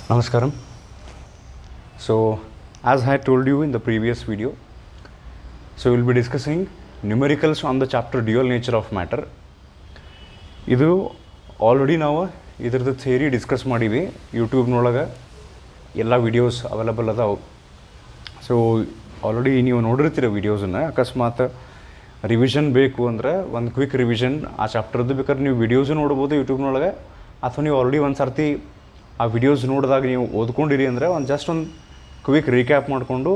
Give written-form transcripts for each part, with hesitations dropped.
Namaskaram. So, as I told you in the previous video, so we'll be discussing numericals on the chapter dual nature of matter. ಇದು already ನಾವು ಇದ್ರದ್ದು theory discuss ಮಾಡೀವಿ ಯೂಟ್ಯೂಬ್ನೊಳಗೆ ಎಲ್ಲ videos available ಅದಾವೆ. So already ನೀವು ನೋಡಿರ್ತೀರ ವೀಡಿಯೋಸನ್ನು. ಅಕಸ್ಮಾತ್ revision ಬೇಕು ಅಂದರೆ ಒಂದು ಕ್ವಿಕ್ ರಿವಿಷನ್ ಆ ಚಾಪ್ಟರ್ದು ಬೇಕಾದ್ರೆ ನೀವು ವೀಡಿಯೋಸು ನೋಡ್ಬೋದು ಯೂಟ್ಯೂಬ್ನೊಳಗೆ, ಅಥವಾ ನೀವು ಆಲ್ರೆಡಿ ಒಂದು ಸರ್ತಿ ಆ ವಿಡಿಯೋಸ್ ನೋಡಿದಾಗ ನೀವು ಓದ್ಕೊಂಡಿರಿ ಅಂದರೆ ಜಸ್ಟ್ ಒಂದು ಕ್ವಿಕ್ ರೀಕ್ಯಾಪ್ ಮಾಡಿಕೊಂಡು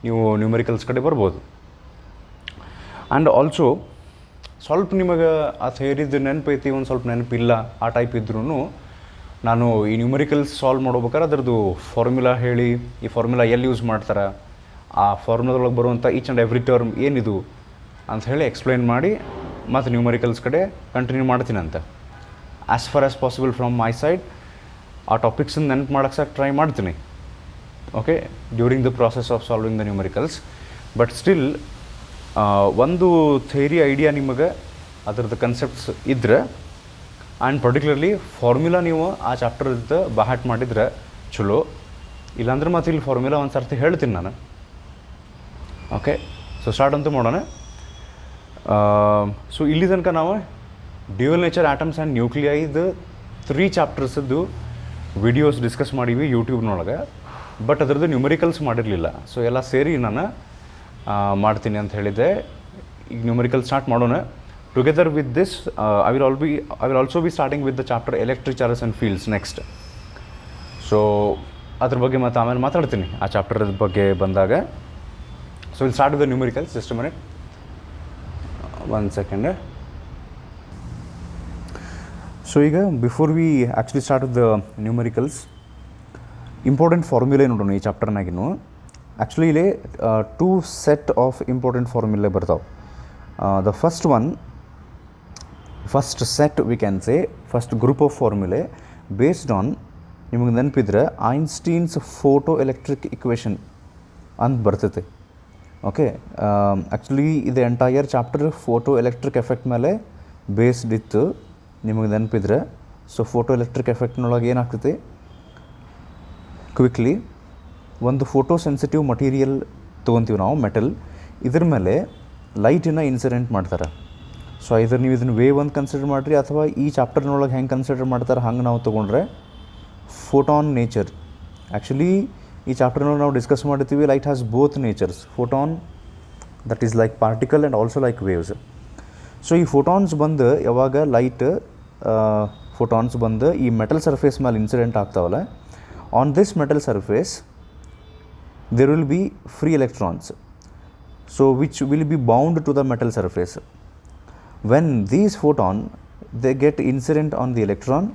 ನೀವು ನ್ಯೂಮರಿಕಲ್ಸ್ ಕಡೆ ಬರ್ಬೋದು. ಆ್ಯಂಡ್ ಆಲ್ಸೋ ಸ್ವಲ್ಪ ನಿಮಗೆ ಆ ಥಿಯರಿದು ನೆನಪೈತಿ, ಒಂದು ಸ್ವಲ್ಪ ನೆನಪಿಲ್ಲ ಆ ಟೈಪ್ ಇದ್ರೂ ನಾನು ಈ ನ್ಯೂಮರಿಕಲ್ಸ್ ಸಾಲ್ವ್ ಮಾಡ್ಬೇಕಾದ್ರೆ ಅದರದ್ದು ಫಾರ್ಮುಲಾ ಹೇಳಿ, ಈ ಫಾರ್ಮುಲಾ ಎಲ್ಲಿ ಯೂಸ್ ಮಾಡ್ತಾರೆ, ಆ ಫಾರ್ಮುಲಾದೊಳಗೆ ಬರುವಂಥ ಈಚ್ ಆ್ಯಂಡ್ ಎವ್ರಿ ಟರ್ಮ್ ಏನಿದು ಅಂತ ಹೇಳಿ ಎಕ್ಸ್ಪ್ಲೈನ್ ಮಾಡಿ ಮತ್ತು ನ್ಯೂಮರಿಕಲ್ಸ್ ಕಡೆ ಕಂಟಿನ್ಯೂ ಮಾಡ್ತೀನಂತೆ. As far as possible from my side ಆ ಟಾಪಿಕ್ಸನ್ನು ನೆನಪು ಮಾಡೋಕ್ಕೆ ಟ್ರೈ ಮಾಡ್ತೀನಿ, okay, during the process of solving the numericals. But still ಒಂದು ಥಿಯರಿ ಐಡಿಯಾ ನಿಮಗೆ ಅದರದ್ದು ಕನ್ಸೆಪ್ಟ್ಸ್ ಇದ್ದರೆ ಆ್ಯಂಡ್ ಪರ್ಟಿಕ್ಯುಲರ್ಲಿ ಫಾರ್ಮುಲಾ ನೀವು ಆ ಚಾಪ್ಟರ್ದು ಬಹಾಟ್ ಮಾಡಿದರೆ ಚಲೋ. ಇಲ್ಲಾಂದ್ರೆ ಮತ್ತು ಇಲ್ಲಿ ಫಾರ್ಮುಲಾ ಒಂದು ಸರ್ತಿ ಹೇಳ್ತೀನಿ ನಾನು. ಓಕೆ, ಸೊ ಸ್ಟಾರ್ಟ್ ಅಂತೂ ಮಾಡೋಣ. ಸೊ ಇಲ್ಲಿ ತನಕ ನಾವು ಡ್ಯೂಯಲ್ ನೇಚರ್ ಆಟಮ್ಸ್ ಆ್ಯಂಡ್ ನ್ಯೂಕ್ಲಿಯೈದು 3 ಚಾಪ್ಟರ್ಸದ್ದು ವಿಡಿಯೋಸ್ ಡಿಸ್ಕಸ್ ಮಾಡೀವಿ ಯೂಟ್ಯೂಬ್ನೊಳಗೆ. ಬಟ್ ಅದರದ್ದು ನ್ಯೂಮರಿಕಲ್ಸ್ ಮಾಡಿರಲಿಲ್ಲ. ಸೊ ಎಲ್ಲ ಸೇರಿ ನಾನು ಮಾಡ್ತೀನಿ ಅಂತ ಹೇಳಿದ್ದೆ. ಈಗ ನ್ಯೂಮರಿಕಲ್ ಸ್ಟಾರ್ಟ್ ಮಾಡೋಣ. Together with this I will also be starting with the chapter electric charges and fields next. So ಅದ್ರ ಬಗ್ಗೆ ಮತ್ತು ಆಮೇಲೆ ಮಾತಾಡ್ತೀನಿ ಆ ಚಾಪ್ಟರ್ ಬಗ್ಗೆ ಬಂದಾಗ. So will start with the numericals. Just a minute, 1 second. So ಈಗ before we actually start with the numericals, important formulae ನೋಡೋಣ ಈ ಚಾಪ್ಟರ್ನಾಗಿನೂ. ಆ್ಯಕ್ಚುಲಿ ಇಲ್ಲಿ 2 ಸೆಟ್ ಆಫ್ ಇಂಪಾರ್ಟೆಂಟ್ ಫಾರ್ಮುಲೆ ಬರ್ತಾವೆ. The first set we can say, first group of ಫಾರ್ಮುಲೆ based on, ನಿಮಗೆ ನೆನಪಿದ್ರೆ Einstein's photo electric equation ಅಂತ ಬರ್ತೈತೆ. Okay, actually ಇದು entire chapter photo electric effect ಮೇಲೆ based ಇತ್ತು, ನಿಮಗೆ ನೆನಪಿದ್ರೆ. ಸೊ ಫೋಟೋ ಎಲೆಕ್ಟ್ರಿಕ್ ಎಫೆಕ್ಟ್ನೊಳಗೆ ಏನಾಗ್ತೈತಿ, ಕ್ವಿಕ್ಲಿ ಒಂದು ಫೋಟೋ ಸೆನ್ಸಿಟಿವ್ ಮಟೀರಿಯಲ್ ತೊಗೊತೀವಿ ನಾವು, ಮೆಟಲ್. ಇದ್ರ ಮೇಲೆ ಲೈಟನ್ನು ಇನ್ಸಿಡೆಂಟ್ ಮಾಡ್ತಾರೆ. ಸೊ ಇದ್ರ ನೀವು ಇದನ್ನು ವೇವ್ ಅಂತ ಕನ್ಸಿಡರ್ ಮಾಡಿರಿ, ಅಥವಾ ಈ ಚಾಪ್ಟರ್ನೊಳಗೆ ಹೆಂಗೆ ಕನ್ಸಿಡರ್ ಮಾಡ್ತಾರೆ ಹಂಗೆ ನಾವು ತೊಗೊಂಡ್ರೆ ಫೋಟಾನ್ ನೇಚರ್. ಆ್ಯಕ್ಚುಲಿ ಈ ಚಾಪ್ಟರ್ನೊಳಗೆ ನಾವು ಡಿಸ್ಕಸ್ ಮಾಡ್ತೀವಿ light has both natures, photon that is like particle and also like waves. So ಈ ಫೋಟಾನ್ಸ್ ಬಂದು ಯಾವಾಗ ಲೈಟ್ ಫೋಟಾನ್ಸ್ ಬಂದು ಈ ಮೆಟಲ್ ಸರ್ಫೇಸ್ ಮೇಲೆ ಇನ್ಸಿಡೆಂಟ್ ಆಗ್ತಾವಲ್ಲ, on this metal surface there will be free electrons, so which will be bound to the metal surface. When these photon they get incident on the electron,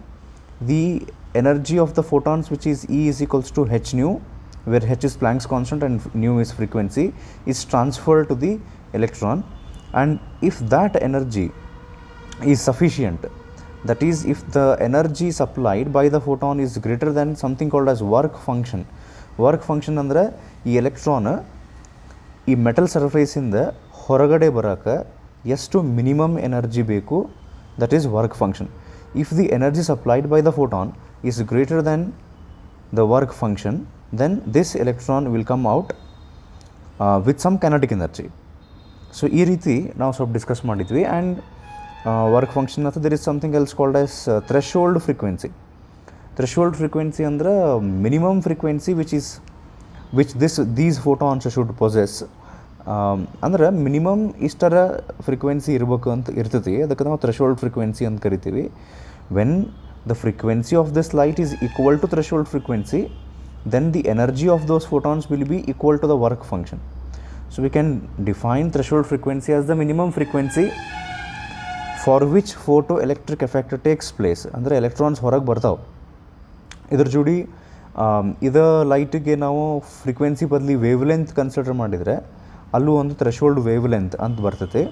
the energy of the photons, which is E is equals to h nu, where h is Planck's constant and nu is frequency, is transferred to the electron. And if that energy is sufficient, that is if the energy supplied by the photon is greater than something called as work function. Work function ಅಂದರೆ ಈ electron ಈ metal ಸರ್ಫೇಸಿಂದ ಹೊರಗಡೆ ಬರೋಕ್ಕೆ ಎಷ್ಟು minimum energy ಬೇಕು, that is work function. If the energy supplied by the photon is greater than the work function, then this electron will come out with some kinetic energy. So ಈ ರೀತಿ ನಾವು ಸ್ವಲ್ಪ discuss ಮಾಡಿದ್ವಿ. And work function ಅಥವಾ there is something else called as threshold frequency. Threshold frequency ಅಂದ್ರೆ minimum frequency which these photons should possess. ಅಂದ್ರೆ minimum ಇಷ್ಟರ frequency ಇರಬೇಕು ಅಂತ ಇರ್ತೈತಿ, ಅದಕ್ಕೆ ನಾವು ಥ್ರೆಶೋಲ್ಡ್ ಫ್ರೀಕ್ವೆನ್ಸಿ ಅಂತ ಕರಿತೀವಿ. When the frequency of this light is equal to threshold frequency, then the energy of those photons will be equal to the work function. So we can define threshold frequency as the minimum frequency for which photo electric effect takes place. ಅಂದರೆ electrons ಹೊರಗೆ ಬರ್ತಾವೆ. ಇದ್ರ ಜೋಡಿ ಇದು ಲೈಟಿಗೆ ನಾವು frequency ಬದಲಿ wave length consider ಮಾಡಿದರೆ ಅಲ್ಲೂ ಒಂದು ಥ್ರೆಶೋಲ್ಡ್ ವೇವ್ ಲೆಂತ್ ಅಂತ ಬರ್ತೈತೆ.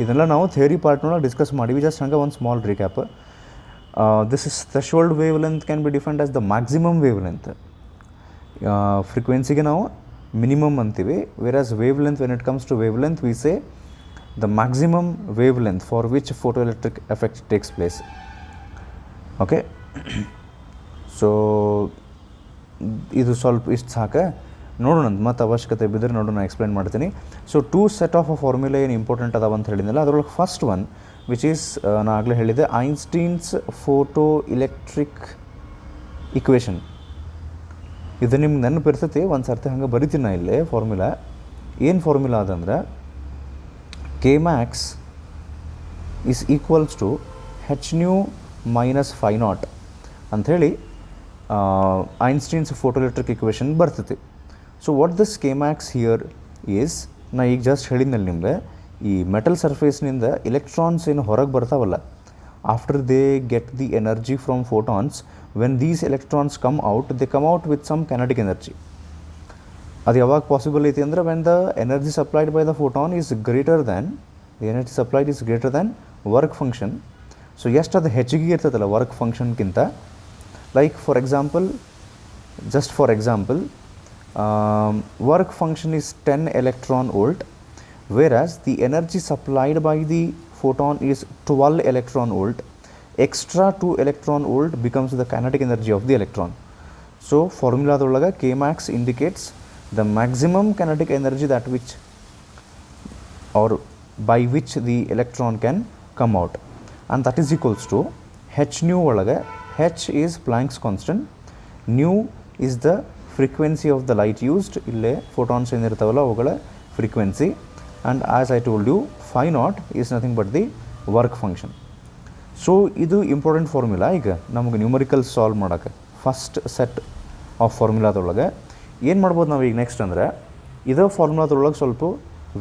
ಇದೆಲ್ಲ ನಾವು ಥಿಯರಿ ಪಾರ್ಟ್ನೊಳಗೆ ಡಿಸ್ಕಸ್ ಮಾಡಿವಿ. ಜಸ್ಟ್ ಹಂಗೆ ಒಂದು small recap. This is threshold wave length can be defined as the maximum wavelength. ಫ್ರೀಕ್ವೆನ್ಸಿಗೆ ನಾವು ಮಿನಿಮಮ್ ಅಂತೀವಿ, whereas wavelength, when it comes to wavelength we say the maximum wavelength for which photo electric effect takes place. Okay, so ಇದು ಸ್ವಲ್ಪ ಇಷ್ಟು ಸಾಕು, ನೋಡೋಣ ಮತ್ತು ಅವಶ್ಯಕತೆ ಬಿದ್ದರೆ ನೋಡೋಣ, ಎಕ್ಸ್ಪ್ಲೇನ್ ಮಾಡ್ತೀನಿ. So 2 set of a formula ಏನು ಇಂಪಾರ್ಟೆಂಟ್ ಅದಾವ ಅಂತ ಹೇಳಿದ್ನಲ್ಲ, ಅದರೊಳಗೆ ಫಸ್ಟ್ ಒನ್ ವಿಚ್ ಈಸ್ ನಾನು ಆಗಲೇ ಹೇಳಿದೆ ಐನ್ಸ್ಟೀನ್ಸ್ ಫೋಟೋ ಎಲೆಕ್ಟ್ರಿಕ್ ಇಕ್ವೇಷನ್. ಇದು ನಿಮ್ಗೆ ನೆನಪಿರ್ತೈತಿ, ಒಂದು ಸರ್ತಿ ಹಂಗೆ ಬರಿತೀನಿ ನಾ ಇಲ್ಲೇ ಫಾರ್ಮುಲಾ. ಏನು ಫಾರ್ಮುಲಾ ಅದಂದ್ರೆ k max is equals to H nu minus phi naught ಅಂಥೇಳಿ ಐನ್ಸ್ಟೀನ್ಸ್ ಫೋಟೋ ಎಲೆಕ್ಟ್ರಿಕ್ ಇಕ್ವೇಷನ್ ಬರ್ತೈತಿ. So what this k max here is, ನಾ ಈಗ ಜಸ್ಟ್ ಹೇಳಿದ್ನಲ್ಲಿ ನಿಮಗೆ, ಈ ಮೆಟಲ್ ಸರ್ಫೇಸ್ನಿಂದ ಎಲೆಕ್ಟ್ರಾನ್ಸ್ ಏನು ಹೊರಗೆ ಬರ್ತಾವಲ್ಲ, after they get the energy from photons, when these electrons come out, they come out with some kinetic energy. ಅದು ಯಾವಾಗ ಪಾಸಿಬಲ್ ಐತಿ ಅಂದರೆ when the energy supplied by the photon is greater than energy supplied is greater than work function. So ಎಷ್ಟು ಅದು ಹೆಚ್ಚಿಗೆ ಇರ್ತದಲ್ಲ work ಫಂಕ್ಷನ್ಗಿಂತ, like for example, just for example, work function is 10 electron volt, whereas the energy supplied by the photon is 12 electron volt. Extra 2 electron volt becomes the kinetic energy of the electron. So formula dolaga K max indicates the maximum kinetic energy that which or by which the electron can come out, and that is equals to h nu olaga, h is Planck's constant, nu is the frequency of the light used, ಇಲ್ಲೇ photons ಏನಿರ್ತಾವಲ್ಲ ಅವುಗಳ frequency, and as I told you phi naught is nothing but the work function. So ಇದು important formula. ಈಗ ನಮಗೆ numerical solve ಮಾಡೋಕ್ಕೆ first set of ಫಾರ್ಮುಲಾದೊಳಗೆ ಏನು ಮಾಡ್ಬೋದು ನಾವು ಈಗ ನೆಕ್ಸ್ಟ್ ಅಂದರೆ, ಇದೇ ಫಾರ್ಮುಲಾದೊಳಗೆ ಸ್ವಲ್ಪ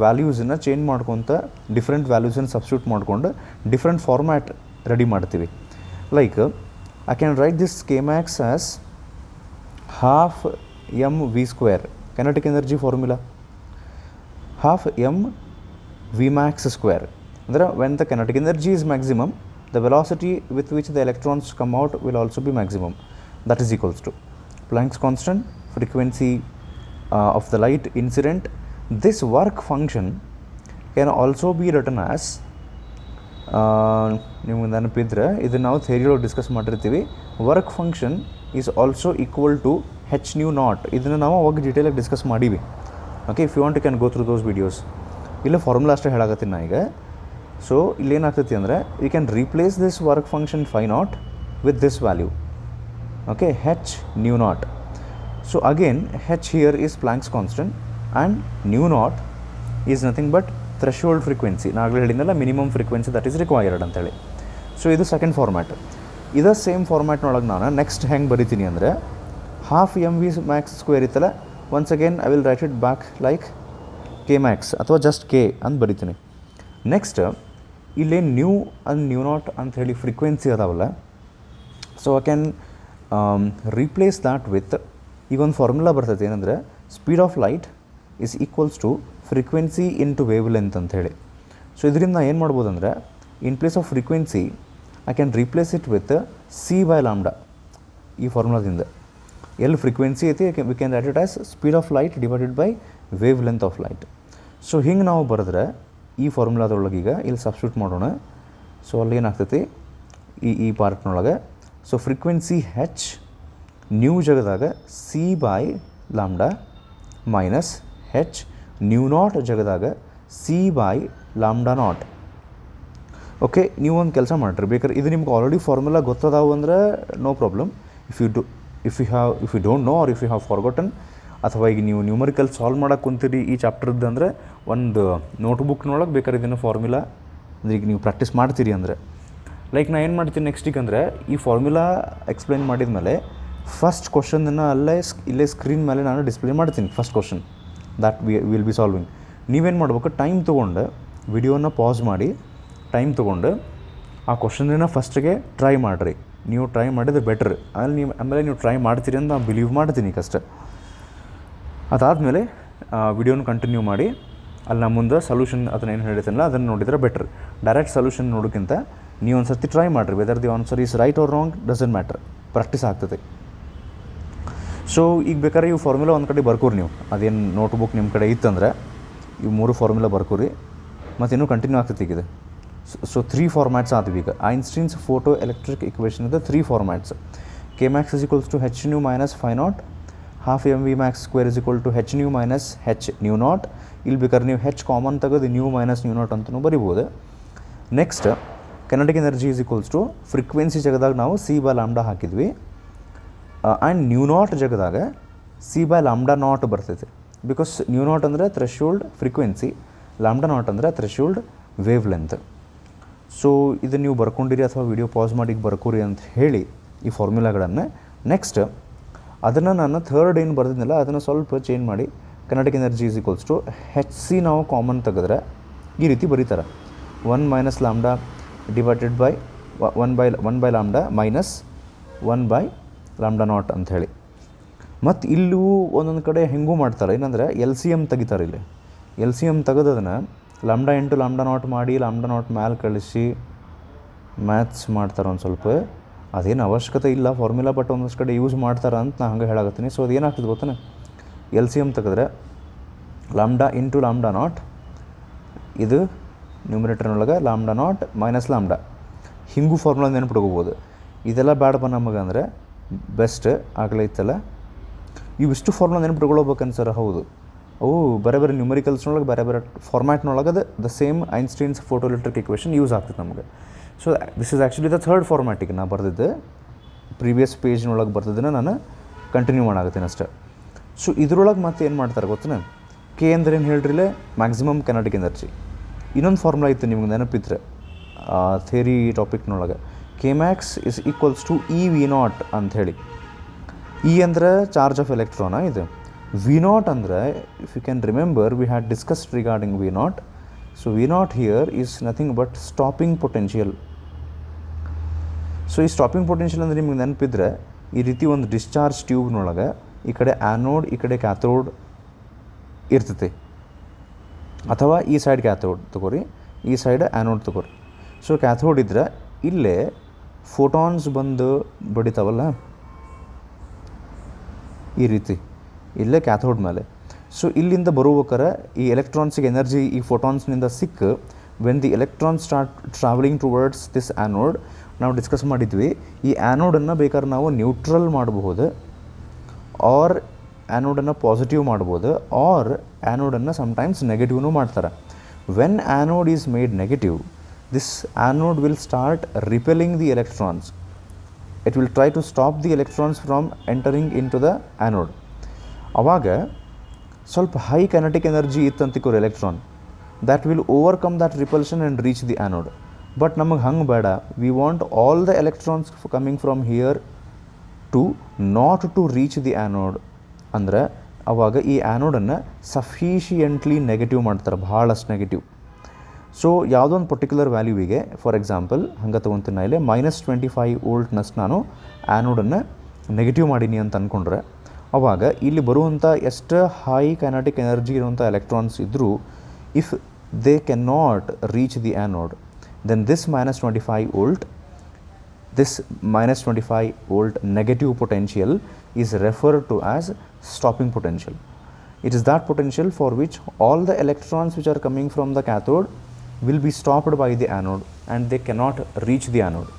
ವ್ಯಾಲ್ಯೂಸನ್ನು ಚೇಂಜ್ ಮಾಡ್ಕೊತ ಡಿಫ್ರೆಂಟ್ ವ್ಯಾಲ್ಯೂಸನ್ನು ಸಬ್ಸ್ಟಿಟ್ಯೂಟ್ ಮಾಡ್ಕೊಂಡು ಡಿಫ್ರೆಂಟ್ ಫಾರ್ಮ್ಯಾಟ್ ರೆಡಿ ಮಾಡ್ತೀವಿ. Like I can write this k max as half mv square, kinetic energy formula, half mv max square. Andre when the kinetic energy is maximum, the velocity with which the electrons come out will also be maximum. That is equals to Planck's constant, frequency of the light incident. This work function can also be written as ನಿಮಗೆ ನೆನಪಿದ್ರೆ ಇದು ನಾವು ಥಿಯರಿಯೊಳಗೆ discuss ಮಾಡಿರ್ತೀವಿ. Work function is also equal to H nu naught. ಇದನ್ನು ನಾವು ಅವಾಗ ಡೀಟೇಲಾಗಿ ಡಿಸ್ಕಸ್ ಮಾಡೀವಿ. Okay, if you want you can go through those videos. ಇಲ್ಲ ಫಾರ್ಮುಲಾ ಅಷ್ಟೇ ಹೇಳಾಕತ್ತೀನಿ ನಾ ಈಗ. ಸೊ ಇಲ್ಲೇನಾಗ್ತೈತಿ ಅಂದರೆ you can replace this work function phi naught with this value. Okay, h nu naught. So again h here is Planck's constant and nu naught is nothing but threshold frequency. ನಾ ಆಗಲೇ ಹೇಳಿದ್ನಲ್ಲ minimum frequency that is required ಅಂತೇಳಿ. So ಇದು second format. ಇದೇ same ಫಾರ್ಮ್ಯಾಟ್ನೊಳಗೆ ನಾನು next ಹೆಂಗೆ ಬರಿತೀನಿ ಅಂದರೆ, half M V max square ಇತ್ತಲ್ಲ, once again I will write it back like K max ಅಥವಾ ಜಸ್ಟ್ ಕೆ ಅಂತ ಬರಿತೀನಿ. ನೆಕ್ಸ್ಟ್ ಇಲ್ಲೇ ನ್ಯೂ ಅಂಡ್ ನ್ಯೂ ನಾಟ್ ಅಂತ ಹೇಳಿ ಫ್ರೀಕ್ವೆನ್ಸಿ ಅದಾವಲ್ಲ, so I can replace that with ಈಗ ಒಂದು ಫಾರ್ಮುಲಾ ಬರ್ತೈತೆ ಏನಂದರೆ speed of light is equals to frequency into wavelength ಅಂಥೇಳಿ. ಸೊ ಇದರಿಂದ ಏನು ಮಾಡ್ಬೋದು ಅಂದರೆ, in place of frequency I can replace it with C by lambda. ಈ ಫಾರ್ಮುಲಾದಿಂದ ಎಲ್ಲಿ ಫ್ರೀಕ್ವೆನ್ಸಿ ಐತಿ we can write it as speed of light divided by wavelength of light. So ಹಿಂಗೆ ನಾವು ಬರೆದ್ರೆ ಈ ಫಾರ್ಮುಲಾದೊಳಗೆ ಈಗ ಇಲ್ಲಿ ಸಬ್ಸ್ಟಿಟ್ಯೂಟ್ ಮಾಡೋಣ. ಸೊ ಅಲ್ಲಿ ಏನಾಗ್ತೈತಿ ಈ ಪಾರ್ಟ್ನೊಳಗೆ, ಸೊ ಫ್ರೀಕ್ವೆನ್ಸಿ ಹೆಚ್ ನ್ಯೂ ಜಗದಾಗ C by lambda minus H nu naught ಜಗದಾಗ C by lambda naught. Okay, ನೀವು ಒಂದು ಕೆಲಸ ಮಾಡಿರಿ, ಬೇಕಾದ್ರೆ ಇದು ನಿಮ್ಗೆ ಆಲ್ರೆಡಿ ಫಾರ್ಮುಲಾ ಗೊತ್ತದಾವು ಅಂದರೆ no problem. If you don't know or if you have forgotten, ಅಥವಾ ಈಗ ನೀವು ನ್ಯೂಮರಿಕಲ್ ಸಾಲ್ವ್ ಮಾಡೋಕೆ ಕುಂತೀರಿ ಈ ಚಾಪ್ಟರ್ದು ಅಂದರೆ ಒಂದು ನೋಟ್ಬುಕ್ನೊಳಗೆ ಬೇಕಾದ್ರೆ ಇದನ್ನು ಫಾರ್ಮುಲಾ ಅಂದರೆ ಈಗ ನೀವು ಪ್ರಾಕ್ಟೀಸ್ ಮಾಡ್ತೀರಿ ಅಂದರೆ, ಲೈಕ್ ನಾ ಏನು ಮಾಡ್ತೀನಿ ನೆಕ್ಸ್ಟಿಗೆ ಅಂದರೆ, ಈ ಫಾರ್ಮುಲಾ ಎಕ್ಸ್ಪ್ಲೈನ್ ಮಾಡಿದ ಮೇಲೆ ಫಸ್ಟ್ ಕ್ವಶನನ್ನು ಇಲ್ಲೇ ಸ್ಕ್ರೀನ್ ಮೇಲೆ ನಾನು ಡಿಸ್ಪ್ಲೇ ಮಾಡ್ತೀನಿ. First question that will be solving. ನೀವೇನು ಮಾಡ್ಬೇಕು, ಟೈಮ್ ತೊಗೊಂಡು ವಿಡಿಯೋನ ಪಾಸ್ ಮಾಡಿ ಟೈಮ್ ತೊಗೊಂಡು ಆ ಕ್ವಶನನ್ನು ಫಸ್ಟಿಗೆ ಟ್ರೈ ಮಾಡಿರಿ. ನೀವು ಟ್ರೈ ಮಾಡಿದ್ರೆ ಬೆಟ್ರ್. ಆಮೇಲೆ ನೀವು ಟ್ರೈ ಮಾಡ್ತೀರಿ ಅಂತ ನಾನು ಬಿಲೀವ್ ಮಾಡ್ತೀನಿ ಕಷ್ಟ. ಅದಾದಮೇಲೆ ವಿಡಿಯೋನ ಕಂಟಿನ್ಯೂ ಮಾಡಿ ಅಲ್ಲಿ ನಾನು ಮುಂದೆ ಸೊಲ್ಯೂಷನ್ ಅದನ್ನ ಏನು ಹೇಳಿದ್ದೀನಲ್ಲ ಅದನ್ನು ನೋಡಿದರೆ ಬೆಟ್ರ್. ಡೈರೆಕ್ಟ್ ಸೊಲ್ಯೂಷನ್ ನೋಡೋಕ್ಕಿಂತ ನೀವು ಒಂದು ಸರ್ತಿ ಟ್ರೈ ಮಾಡಿರಿ. Whether the answer is right or wrong doesn't matter, practice ಆಗ್ತದೆ. ಸೊ ಈಗ ಬೇಕಾದ್ರೆ ಇವು ಫಾರ್ಮುಲಾ ಒಂದು ಕಡೆ ಬರ್ಕೋರಿ ನೀವು, ಅದೇನು ನೋಟ್ಬುಕ್ ನಿಮ್ಮ ಕಡೆ ಇತ್ತಂದರೆ ಇವು 3 ಫಾರ್ಮುಲಾ ಬರ್ಕೋರಿ. ಮತ್ತು ಇನ್ನೂ ಕಂಟಿನ್ಯೂ ಆಗ್ತೈತಿ ಈಗ ಇದು. ಸೊ 3 ಫಾರ್ಮ್ಯಾಟ್ಸ್ ಆದವು ಈಗ. ಐನ್ಸ್ಟೀನ್ಸ್ ಫೋಟೋ ಎಲೆಕ್ಟ್ರಿಕ್ ಇಕ್ವೇಷನ್ ಇದೆ 3 formats. K max is equals to H nu minus phi naught half M V max square is equal to H nu minus H nu naught. ಇಲ್ಲಿ ಬೇಕಾದ್ರೆ ನೀವು h common ತೆಗೆದು nu minus nu naught ಅಂತಲೂ ಬರಿಬೋದು. Next kinetic energy is equals to frequency ಜಗದಾಗ ನಾವು c by lambda ಹಾಕಿದ್ವಿ, and nu naught ಜಗದಾಗ ಸಿ ಬೈ ಲ್ಯಾಂಬ್ಡಾ ನಾಟ್ ಬರ್ತೈತೆ. ಬಿಕಾಸ್ ನ್ಯೂ ನಾಟ್ ಅಂದರೆ ಥ್ರೆಶೋಲ್ಡ್ ಫ್ರೀಕ್ವೆನ್ಸಿ, ಲ್ಯಾಂಬ್ಡಾ ನಾಟ್ ಅಂದರೆ ಥ್ರೆಶೋಲ್ಡ್ ವೇವ್ ಲೆಂತ್. ಸೊ ಇದನ್ನು ನೀವು ಬರ್ಕೊಂಡಿರಿ ಅಥವಾ ವಿಡಿಯೋ ಪಾಸ್ ಮಾಡಿ ಬರ್ಕೋರಿ ಅಂತ ಹೇಳಿ ಈ ಫಾರ್ಮುಲಾಗಳನ್ನು. ನೆಕ್ಸ್ಟ್ ಅದನ್ನು ನಾನು ಥರ್ಡ್ ಏನು ಬರ್ದಿದ್ನಲ್ಲ ಅದನ್ನು ಸ್ವಲ್ಪ ಚೇಂಜ್ ಮಾಡಿ kinetic energy is equals to h c ನಾವು ಕಾಮನ್ ತೆಗೆದ್ರೆ ಈ ರೀತಿ ಬರೀತಾರೆ, 1 minus lambda divided by 1 by lambda minus 1 by lambda naught ಅಂಥೇಳಿ. ಮತ್ತು ಇಲ್ಲೂ ಒಂದೊಂದು ಕಡೆ ಹೆಂಗೂ ಮಾಡ್ತಾರೆ, ಏನಂದರೆ ಎಲ್ ಸಿ ಎಮ್ ತೆಗಿತಾರೆ. ಇಲ್ಲಿ ಎಲ್ ಸಿ ಎಮ್ ತೆಗೆದದನ್ನು ಲ್ಯಾಂಬ್ಡಾ ಇಂಟು ಲ್ಯಾಂಬ್ಡಾ ನಾಟ್ ಮಾಡಿ ಲ್ಯಾಂಬ್ಡಾ ನಾಟ್ ಮ್ಯಾಲೆ ಕಳಿಸಿ ಮ್ಯಾಥ್ಸ್ ಮಾಡ್ತಾರೆ ಒಂದು ಸ್ವಲ್ಪ. ಅದೇನು ಅವಶ್ಯಕತೆ ಇಲ್ಲ ಫಾರ್ಮುಲಾ, ಬಟ್ ಒಂದಷ್ಟು ಕಡೆ ಯೂಸ್ ಮಾಡ್ತಾರೆ ಅಂತ ನಾನು ಹಂಗೆ ಹೇಳಾಕತ್ತೀನಿ. ಸೊ ಅದು ಏನಾಗ್ತದೆ ಗೊತ್ತಾನೆ, ಎಲ್ ಸಿ ಎಮ್ ತೆಗೆದ್ರೆ ಲ್ಯಾಂಬ್ಡಾ ಇಂಟು ಲ್ಯಾಂಬ್ಡಾ ನಾಟ್, ಇದು ನ್ಯೂಮಿನೇಟರ್ನೊಳಗೆ ಲ್ಯಾಂಬ್ಡಾ ನಾಟ್ ಮೈನಸ್ ಲ್ಯಾಂಬ್ಡಾ, ಹಿಂಗೂ ಫಾರ್ಮುಲಾ ನೆನ್ಪಿಟ್ಕೋಬೋದು. ಇದೆಲ್ಲ ಬೇಡಪ್ಪ ನಮಗೆ ಅಂದರೆ ಬೆಸ್ಟ್ ಆಗಲೈತಲ್ಲ. ಇವಿಷ್ಟು ಫಾರ್ಮುಲಾ ನೆನ್ಪಿಟ್ಕೊಳ್ಬೇಕನ್ ಸರ್? ಹೌದು, ಅವು ಬೇರೆ ಬೇರೆ ನ್ಯೂಮರಿಕಲ್ಸ್ನೊಳಗೆ ಬೇರೆ ಬೇರೆ ಫಾರ್ಮ್ಯಾಟ್ನೊಳಗೆ the same Einstein's photoelectric equation use ಆಗ್ತದೆ ನಮಗೆ. So this is actually the third ಫಾರ್ಮ್ಯಾಟಿಗೆ ನಾನು ಬರೆದಿದ್ದೆ, ಪ್ರೀವಿಯಸ್ ಪೇಜ್ನೊಳಗೆ ಬರ್ತಿದ್ದನ್ನು ನಾನು ಕಂಟಿನ್ಯೂ ಮಾಡಾಕತ್ತೀನಿ ಅಷ್ಟೇ. ಸೊ ಇದ್ರೊಳಗೆ ಮತ್ತೆ ಏನು ಮಾಡ್ತಾರೆ ಗೊತ್ತೇನೆ, ಕೆ ಅಂದ್ರೆ ಏನು ಹೇಳ್ರಿಲೆ, ಮ್ಯಾಕ್ಸಿಮಮ್ ಕೈನೆಟಿಕ್ ಎನರ್ಜಿ. ಇನ್ನೊಂದು ಫಾರ್ಮುಲಾ ಇತ್ತು ನಿಮ್ಗೆ ನೆನಪಿದ್ರೆ ಥಿಯರಿ ಟಾಪಿಕ್ನೊಳಗೆ, K max is equals to E V naught ಅಂಥೇಳಿ. ಇ ಅಂದರೆ ಚಾರ್ಜ್ ಆಫ್ ಎಲೆಕ್ಟ್ರಾನ, ಇದು ವಿ ನಾಟ್ ಅಂದರೆ if you can remember we had discussed regarding V naught. So V naught here is nothing but stopping potential. So ಈ stopping potential ಅಂದರೆ ನಿಮ್ಗೆ ನೆನಪಿದ್ರೆ ಈ ರೀತಿ ಒಂದು ಡಿಸ್ಚಾರ್ಜ್ ಟ್ಯೂಬ್ನೊಳಗೆ ಈ ಕಡೆ ಆ್ಯನೋಡ್ ಈ ಕಡೆ ಕ್ಯಾಥೋಡ್ ಇರ್ತೈತಿ, ಅಥವಾ ಈ ಸೈಡ್ ಕ್ಯಾಥೋಡ್ ತಗೋರಿ, ಈ ಸೈಡ್ ಆ್ಯನೋಡ್ ತಗೋರಿ. ಸೊ ಕ್ಯಾಥೋಡ್ ಇದ್ದರೆ ಇಲ್ಲೇ ಫೋಟಾನ್ಸ್ ಬಂದು ಬಡಿತಾವಲ್ಲ ಈ ರೀತಿ, ಇಲ್ಲೇ ಕ್ಯಾಥೋಡ್ ಮೇಲೆ. ಸೊ ಇಲ್ಲಿಂದ ಬರುವಕ್ಕಾರ ಈ ಎಲೆಕ್ಟ್ರಾನ್ಸಿಗೆ ಎನರ್ಜಿ ಈ ಫೋಟಾನ್ಸ್ನಿಂದ ಸಿಕ್ಕ when the electrons start traveling towards this anode, ನಾವು ಡಿಸ್ಕಸ್ ಮಾಡಿದ್ವಿ ಈ ಆ್ಯನೋಡನ್ನು ಬೇಕಾದ್ರೆ ನಾವು ನ್ಯೂಟ್ರಲ್ ಮಾಡಬಹುದು, ಆರ್ ಆ್ಯನೋಡನ್ನು ಪಾಸಿಟಿವ್ ಮಾಡ್ಬೋದು, ಆರ್ ಆ್ಯನೋಡನ್ನು ಸಮ್ಟೈಮ್ಸ್ ನೆಗೆಟಿವ್ನೂ ಮಾಡ್ತಾರೆ. When anode is made negative, this anode will start repelling the electrons. It will try to stop the electrons from entering into the anode. ಆವಾಗ ಸ್ವಲ್ಪ ಹೈ ಕೈನೆಟಿಕ್ ಎನರ್ಜಿ ಇತ್ತಂತಿಕೋರು electron, that will overcome that repulsion and reach the anode. But ನಮಗೆ ಹಂಗೆ ಬೇಡ, we want all the electrons coming from here to not to reach the anode. ಅಂದರೆ ಅವಾಗ ಈ ಆ್ಯನೋಡನ್ನು sufficiently negative ಮಾಡ್ತಾರೆ, ಭಾಳಷ್ಟು ನೆಗೆಟಿವ್. ಸೊ ಯಾವುದೋ ಒಂದು ಪರ್ಟಿಕ್ಯುಲರ್ ವ್ಯಾಲ್ಯೂವಿಗೆ, ಫಾರ್ ಎಕ್ಸಾಂಪಲ್ ಹಂಗೆ ತೊಗೊತೀನಿ ನಾ ಇಲ್ಲಿ -25 ವೋಲ್ಟ್ನಷ್ಟು ನಾನು ಆ್ಯನೋಡನ್ನು ನೆಗೆಟಿವ್ ಮಾಡೀನಿ ಅಂತ ಅಂದ್ಕೊಂಡ್ರೆ, ಅವಾಗ ಇಲ್ಲಿ ಬರುವಂಥ ಎಷ್ಟು ಹೈ ಕೈನೆಟಿಕ್ ಎನರ್ಜಿ ಇರುವಂಥ ಎಲೆಕ್ಟ್ರಾನ್ಸ್ ಇದ್ದರೂ if they can not reach the anode, then this -25 volt, this -25 volt negative potential is referred to as stopping potential. It is that potential for which all the electrons which are coming from the cathode will be stopped by the anode and they cannot reach the anode.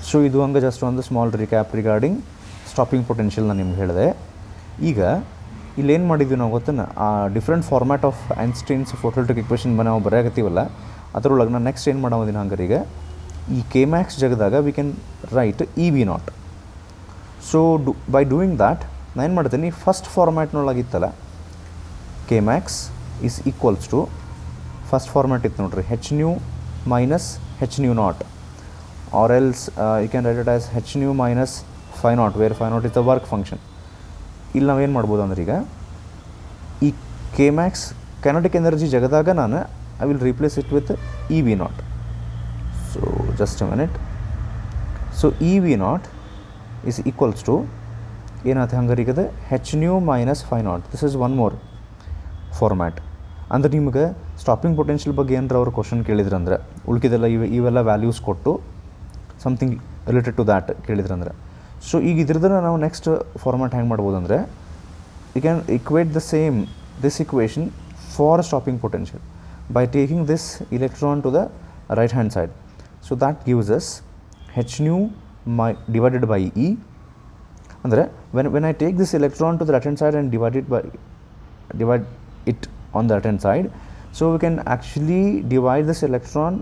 So idu hanga just ಒಂದು small recap regarding stopping potential ನಾನು ನಿಮ್ಗೆ ಹೇಳಿದೆ. ಈಗ ಇಲ್ಲೇನು ಮಾಡಿದ್ವಿ ನಾವು ಗೊತ್ತೇನ, ಆ different format of Einstein's photoelectric equation ನಾವು ಬರೆಯಾಕತ್ತೀವಲ್ಲ, ಅದರೊಳಗೆ ನಾನು ನೆಕ್ಸ್ಟ್ ಏನು ಮಾಡೋದಿನ ಹಂಗಾರೀಗ ಈ ಕೆ ಮ್ಯಾಕ್ಸ್ ಜಗದಾಗ we can write E V naught. So by doing that ನಾನು ಏನು ಮಾಡ್ತೀನಿ, ಫಸ್ಟ್ ಫಾರ್ಮ್ಯಾಟ್ನೊಳಗಿತ್ತಲ್ಲ K max is equals to, first format ಇತ್ತು ನೋಡ್ರಿ, H nu minus H nu naught, or else you can write it as h nu minus phi naught, where phi naught is the work function. ಇಲ್ಲಿ ನಾವೇನು ಮಾಡ್ಬೋದು ಅಂದ್ರೆ ಈಗ ಈ K Max kinetic energy ಜಗದಾಗ ನಾನು I will replace it with E V naught. So just a minute. So E V naught is equals to ಏನಾಗುತ್ತೆ ಹಂಗಾರಿಗದೆ H nu minus phi naught. This is one more format. ಅಂದರೆ ನಿಮಗೆ stopping potential ಬಗ್ಗೆ ಏನಾರ ಅವ್ರು question ಕೇಳಿದ್ರಂದ್ರೆ, ಉಳ್ಕಿದೆಲ್ಲ ಇವೆಲ್ಲ values ಕೊಟ್ಟು something related to that ಕೇಳಿದ್ರಂದ್ರೆ, ಸೊ ಈಗ ಇದ್ರದನ್ನು ನಾವು ನೆಕ್ಸ್ಟ್ ಫಾರ್ಮ್ಯಾಟ್ ಹೆಂಗೆ ಮಾಡ್ಬೋದು ಅಂದರೆ, you can equate the same this equation for stopping potential by taking this electron to the right hand side. So that gives us h nu divided by E. ಅಂದರೆ when I take this electron to the right hand side and divide it on the right hand side, so we can actually divide this electron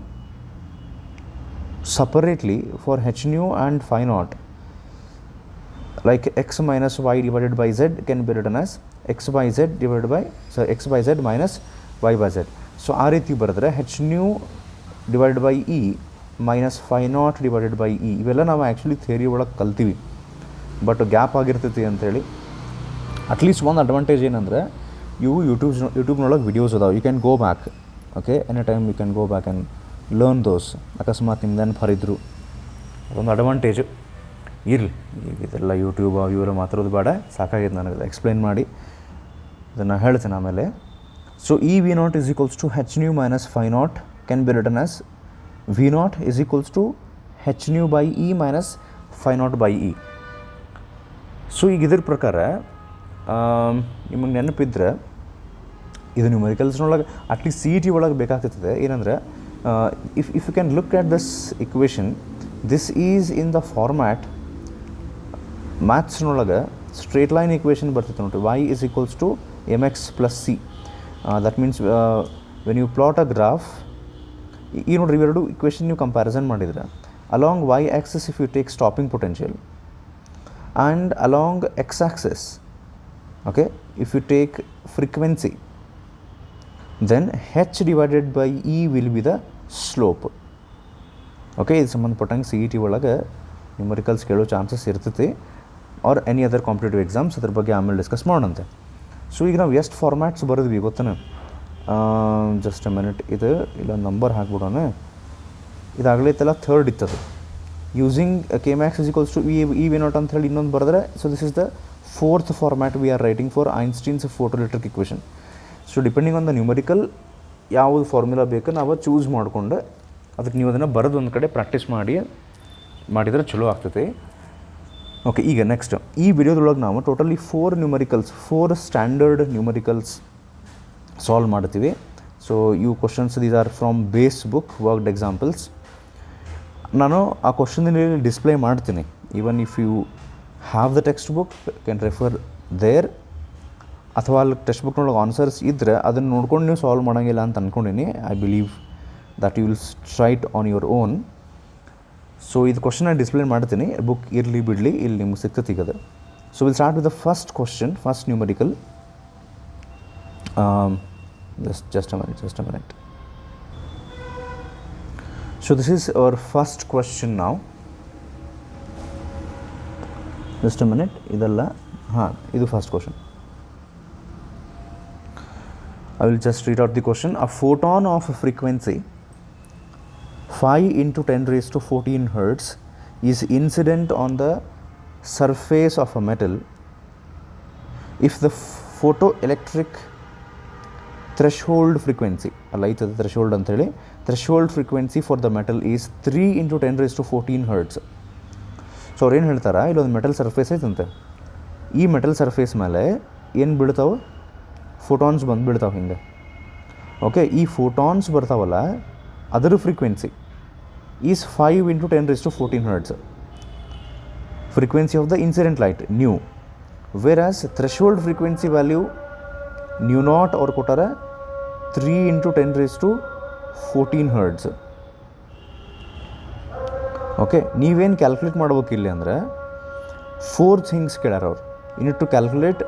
separately for h nu and phi naught, like x minus y divided by z can be written as x by z minus y by z. So ಆ ರೀತಿ ಬರೆದ್ರೆ h nu divided by E minus phi naught divided by E ಇವೆಲ್ಲ ನಾವು actually theory ಒಳಗೆ ಕಲ್ತೀವಿ, but gap ಆಗಿರ್ತೈತಿ ಅಂಥೇಳಿ. At least ಒಂದು advantage ಏನಂದರೆ ಇವು ಯೂಟ್ಯೂಬ್ನೊಳಗೆ ವಿಡಿಯೋಸ್ ಅದಾವೆ, you can go back. Okay, any time you can go back and learn those. ಅಕಸ್ಮಾತ್ ನಿಮ್ದೇನು ಹರಿದ್ರು ಅದೊಂದು ಅಡ್ವಾಂಟೇಜು. ಇರಲಿ, ಈಗ ಇದೆಲ್ಲ ಯೂಟ್ಯೂಬ್ ಇವೆಲ್ಲ ಮಾತಾಡೋದು ಬೇಡ, ಸಾಕಾಗಿದೆ ನನಗೆ ಎಕ್ಸ್ಪ್ಲೈನ್ ಮಾಡಿ, ಅದನ್ನು ಹೇಳ್ತೇನೆ ಆಮೇಲೆ. So E V not is equals to H nu minus phi not can be written as V not is equals to H nu by E minus phi not by E. So ಈಗ ಇದ್ರ ಪ್ರಕಾರ ನಿಮಗೆ ನೆನಪಿದ್ರೆ ಇದು ನ್ಯೂಮರಿಕಲ್ಸ್ನೊಳಗೆ at least C E T ಒಳಗೆ ಬೇಕಾಗ್ತದೆ. ಏನಂದರೆ if you can look at this equation, this is in the format ಮ್ಯಾಥ್ಸ್ನೊಳಗೆ ಸ್ಟ್ರೇಟ್ ಲೈನ್ ಇಕ್ವೇಷನ್ ಬರ್ತೈತೆ ನೋಡಿರಿ, y is equals to mx plus c. That means when you plot a graph, ಈ ನೋಡಿರಿ ಇವೆರಡು equation ನೀವು ಕಂಪ್ಯಾರಿಸನ್ ಮಾಡಿದರೆ, along y axis if you take stopping potential and along x axis, okay, if you take frequency, then h divided by e will be the slope. Okay, ಇದು ಸಂಬಂಧಪಟ್ಟಂಗೆ C E T ಒಳಗೆ numericals ಕೇಳೋ chances ಇರ್ತೈತಿ, or any other competitive exams, ಅದ್ರ ಬಗ್ಗೆ ಆಮೇಲೆ discuss ಮಾಡೋಣಂತೆ. So ಈಗ ನಾವು ಎಷ್ಟು ಫಾರ್ಮ್ಯಾಟ್ಸ್ ಬರೆದ್ವಿ ಗೊತ್ತಾನೆ, ಜಸ್ಟ್ ಅ ಮಿನಿಟ್, ಇದು ಇಲ್ಲ ನಂಬರ್ ಹಾಕ್ಬಿಡೋಣ. ಇದಾಗಲೈತಲ್ಲ ಥರ್ಡ್ ಇತ್ತದು, using K max is equals to E V naught ಅಂತ ಹೇಳಿ ಇನ್ನೊಂದು ಬರೆದ್ರೆ. So this is the fourth format we are writing for Einstein's photoelectric equation. So depending on the numerical ಯಾವುದು ಫಾರ್ಮುಲಾ ಬೇಕು ನಾವು ಚೂಸ್ ಮಾಡಿಕೊಂಡು ಅದಕ್ಕೆ ನೀವು ಅದನ್ನು ಬರೆದು ಒಂದು ಕಡೆ ಪ್ರಾಕ್ಟೀಸ್ ಮಾಡಿದರೆ ಚಲೋ ಆಗ್ತೈತಿ. ಓಕೆ, ಈಗ ನೆಕ್ಸ್ಟ್ ಈ ವಿಡಿಯೋದೊಳಗೆ ನಾವು ಟೋಟಲಿ 4 ಸ್ಟ್ಯಾಂಡರ್ಡ್ ನ್ಯೂಮರಿಕಲ್ಸ್ ಸಾಲ್ವ್ ಮಾಡ್ತೀವಿ. ಸೊ ಇವು questions these are from base book worked examples. ನಾನು ಆ ಕ್ವಶನ್ ಡಿಸ್ಪ್ಲೇ ಮಾಡ್ತೀನಿ. Even if you have the text book can refer there, ಅಥವಾ ಅಲ್ಲಿ ಟೆಕ್ಸ್ಟ್ ಬುಕ್ನೊಳಗೆ ಆನ್ಸರ್ಸ್ ಇದ್ದರೆ ಅದನ್ನು ನೋಡ್ಕೊಂಡು ನೀವು ಸಾಲ್ವ್ ಮಾಡೋಂಗಿಲ್ಲ ಅಂತ ಅಂದ್ಕೊಂಡೀನಿ. I believe that you will try it on your own. So ಇದು ಕ್ವಶನ್ ನಾನು ಡಿಸ್ಪ್ಲೇ ಮಾಡ್ತೀನಿ, ಬುಕ್ ಇರಲಿ ಬಿಡಲಿ ಇಲ್ಲಿ ನಿಮ್ಗೆ ಸಿಗ್ತದೆ ಈಗ. So will start with the first question, first numerical. just a minute. So this is our first question now. Just a minute, ಇದಲ್ಲ, ಇದು first question. I will just read out the question. A photon of frequency 5 into 10 raised to 14 hertz is incident on the surface of a metal if the photoelectric threshold frequency, ಅಲ್ಲ ಐತದ threshold ಅಂತೇಳಿ, threshold frequency for the metal is 3 into 10 raised to 14 hertz. So ಅವ್ರು ಏನು ಹೇಳ್ತಾರೆ, ಇಲ್ಲೊಂದು metal surface ಐತಂತೆ, ಈ metal surface ಮೇಲೆ ಏನು ಬೀಳ್ತಾವೆ, ಫೋಟಾನ್ಸ್ ಬಂದು ಬೀಳ್ತಾವೆ ಹಿಂಗೆ. ಓಕೆ, ಈ ಫೋಟಾನ್ಸ್ ಬರ್ತಾವಲ್ಲ ಅದರ frequency is 5 into 10 raised to 14 hertz, frequency of the incident light nu, whereas threshold frequency value nu naught ಅವ್ರು ಕೊಟ್ಟಾರೆ 3 into 10 raised to 14 hertz. Okay, ನೀವೇನು ಕ್ಯಾಲ್ಕುಲೇಟ್ ಮಾಡ್ಬೇಕಿಲ್ಲ ಅಂದರೆ 4 ಥಿಂಗ್ಸ್ ಕೇಳ್ಯಾರ ಅವ್ರು. You need to calculate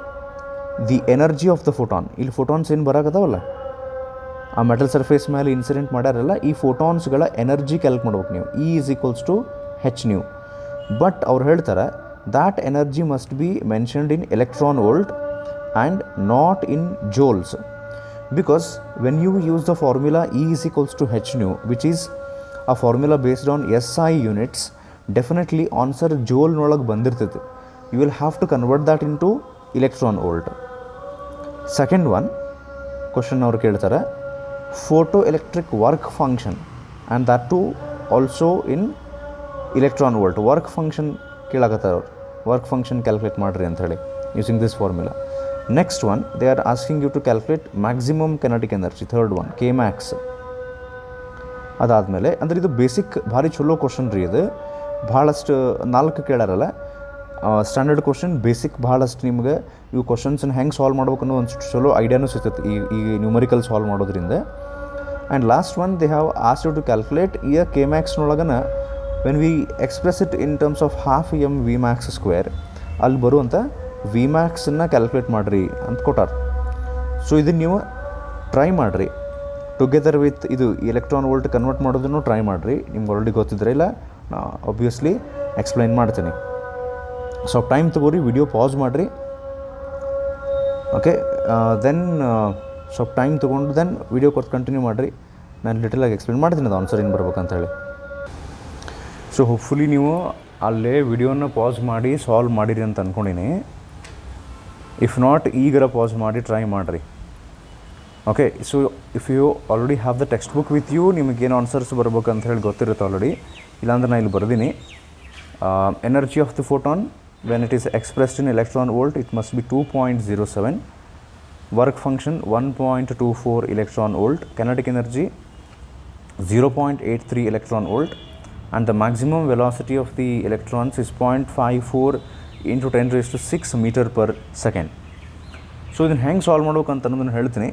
the energy of the photon. ಇಲ್ಲಿ photons ಏನು ಬರಾಕತ್ತಾವಲ್ಲ, ಆ ಮೆಟಲ್ ಸರ್ಫೇಸ್ ಮೇಲೆ ಇನ್ಸಿಡೆಂಟ್ ಮಾಡ್ಯಾರಲ್ಲ, ಈ ಫೋಟಾನ್ಸ್ಗಳ ಎನರ್ಜಿ ಕ್ಯಾಲ್ಕ್ ಮಾಡ್ಬೇಕು ನೀವು. E is equals to H nu. But ಅವ್ರು ಹೇಳ್ತಾರೆ that energy must be mentioned in electron volt and not in joules, because when you use the formula E is equals to H nu which is a formula based on SI units, definitely answer ಜೋಲ್ನೊಳಗೆ ಬಂದಿರ್ತೈತಿ. You will have to convert that into electron volt. Second one question ಅವ್ರು ಕೇಳ್ತಾರೆ, photo electric work function and that too also in electron volt. Work function ಕೇಳಾಕತ್ತಾರೆ ಅವ್ರು, work function calculate ಮಾಡಿರಿ ಅಂಥೇಳಿ using this formula. Next one they are asking you to calculate maximum kinetic energy, third one K Max. ಅದಾದಮೇಲೆ ಅಂದರೆ ಇದು basic ಭಾರಿ ಚಲೋ question ರೀ ಇದು. ಭಾಳಷ್ಟು 4 ಕೇಳಾರಲ್ಲ ಸ್ಟ್ಯಾಂಡರ್ಡ್ ಕ್ವಶನ್ ಬೇಸಿಕ್ ಭಾಳಷ್ಟು ನಿಮ್ಗೆ ಇವು ಕ್ವಶನ್ಸನ್ನ ಹೆಂಗೆ ಸಾಲ್ವ್ ಮಾಡ್ಬೇಕು ಅನ್ನೋ ಒಂದು ಚಲೋ ಐಡಿಯಾನೂ ಸಿಗ್ತೈತೆ ಈ ನ್ಯೂಮರಿಕಲ್ ಸಾಲ್ವ್ ಮಾಡೋದ್ರಿಂದ. And last one they have asked to calculate ಈ ಕೆ-ಮ್ಯಾಕ್ಸ್ನೊಳಗನ when we express it in terms of half M V max square ಅಲ್ಲಿ ಬರುವಂಥ ವಿ ಮ್ಯಾಕ್ಸನ್ನು ಕ್ಯಾಲ್ಕುಲೇಟ್ ಮಾಡಿರಿ ಅಂತ ಕೊಟ್ಟಾರ. ಸೊ ಇದನ್ನು ನೀವು ಟ್ರೈ ಮಾಡಿರಿ ಟುಗೆದರ್ ವಿತ್ ಇದು ಎಲೆಕ್ಟ್ರಾನ್ ವೋಲ್ಟ್ ಕನ್ವರ್ಟ್ ಮಾಡೋದನ್ನು ಟ್ರೈ ಮಾಡಿರಿ. ನಿಮ್ಗೆ ಆಲ್ರೆಡಿ ಗೊತ್ತಿದ್ರೆ ಇಲ್ಲ ಆಬ್ವಿಯಸ್ಲಿ ಎಕ್ಸ್ಪ್ಲೈನ್ ಮಾಡ್ತೀನಿ. ಸ್ವಲ್ಪ ಟೈಮ್ ತೊಗೋರಿ, ವಿಡಿಯೋ ಪಾಸ್ ಮಾಡಿರಿ. ಓಕೆ ದೆನ್ ಸ್ವಲ್ಪ ಟೈಮ್ ತೊಗೊಂಡು ದೆನ್ ವಿಡಿಯೋ ಕೊಟ್ಟು ಕಂಟಿನ್ಯೂ ಮಾಡಿರಿ. ನಾನು ಡಿಟೇಲಾಗಿ ಎಕ್ಸ್ಪ್ಲೇನ್ ಮಾಡ್ತೀನಿ ಅದು ಆನ್ಸರ್ ಏನು ಬರ್ಬೇಕಂತೇಳಿ. ಸೊ ಹೋಪ್ಫುಲಿ ನೀವು ಅಲ್ಲೇ ವಿಡಿಯೋನ ಪಾಸ್ ಮಾಡಿ ಸಾಲ್ವ್ ಮಾಡಿರಿ ಅಂತ ಅಂದ್ಕೊಂಡಿನಿ. ಇಫ್ ನಾಟ್ ಈಗರ ಪಾಸ್ ಮಾಡಿ ಟ್ರೈ ಮಾಡಿರಿ. Okay so if you already have the text book with you, ನಿಮಗೇನು ಆನ್ಸರ್ಸ್ ಬರ್ಬೇಕಂತ ಹೇಳಿ ಗೊತ್ತಿರುತ್ತೆ ಆಲ್ರೆಡಿ. ಇಲ್ಲಾಂದ್ರೆ ನಾನು ಇಲ್ಲಿ ಬರ್ದೀನಿ. Energy of the photon when it is expressed in electron volt it must be 2.07, work function 1.24 electron volt, kinetic energy 0.83 electron volt, and the maximum velocity of the electrons is 0.54 into 10 raised to 6 meter per second. So ಇದನ್ನು ಹೆಂಗೆ solve ಮಾಡ್ಬೇಕು ಅಂತ ಅನ್ನೋದನ್ನು ಹೇಳ್ತೀನಿ.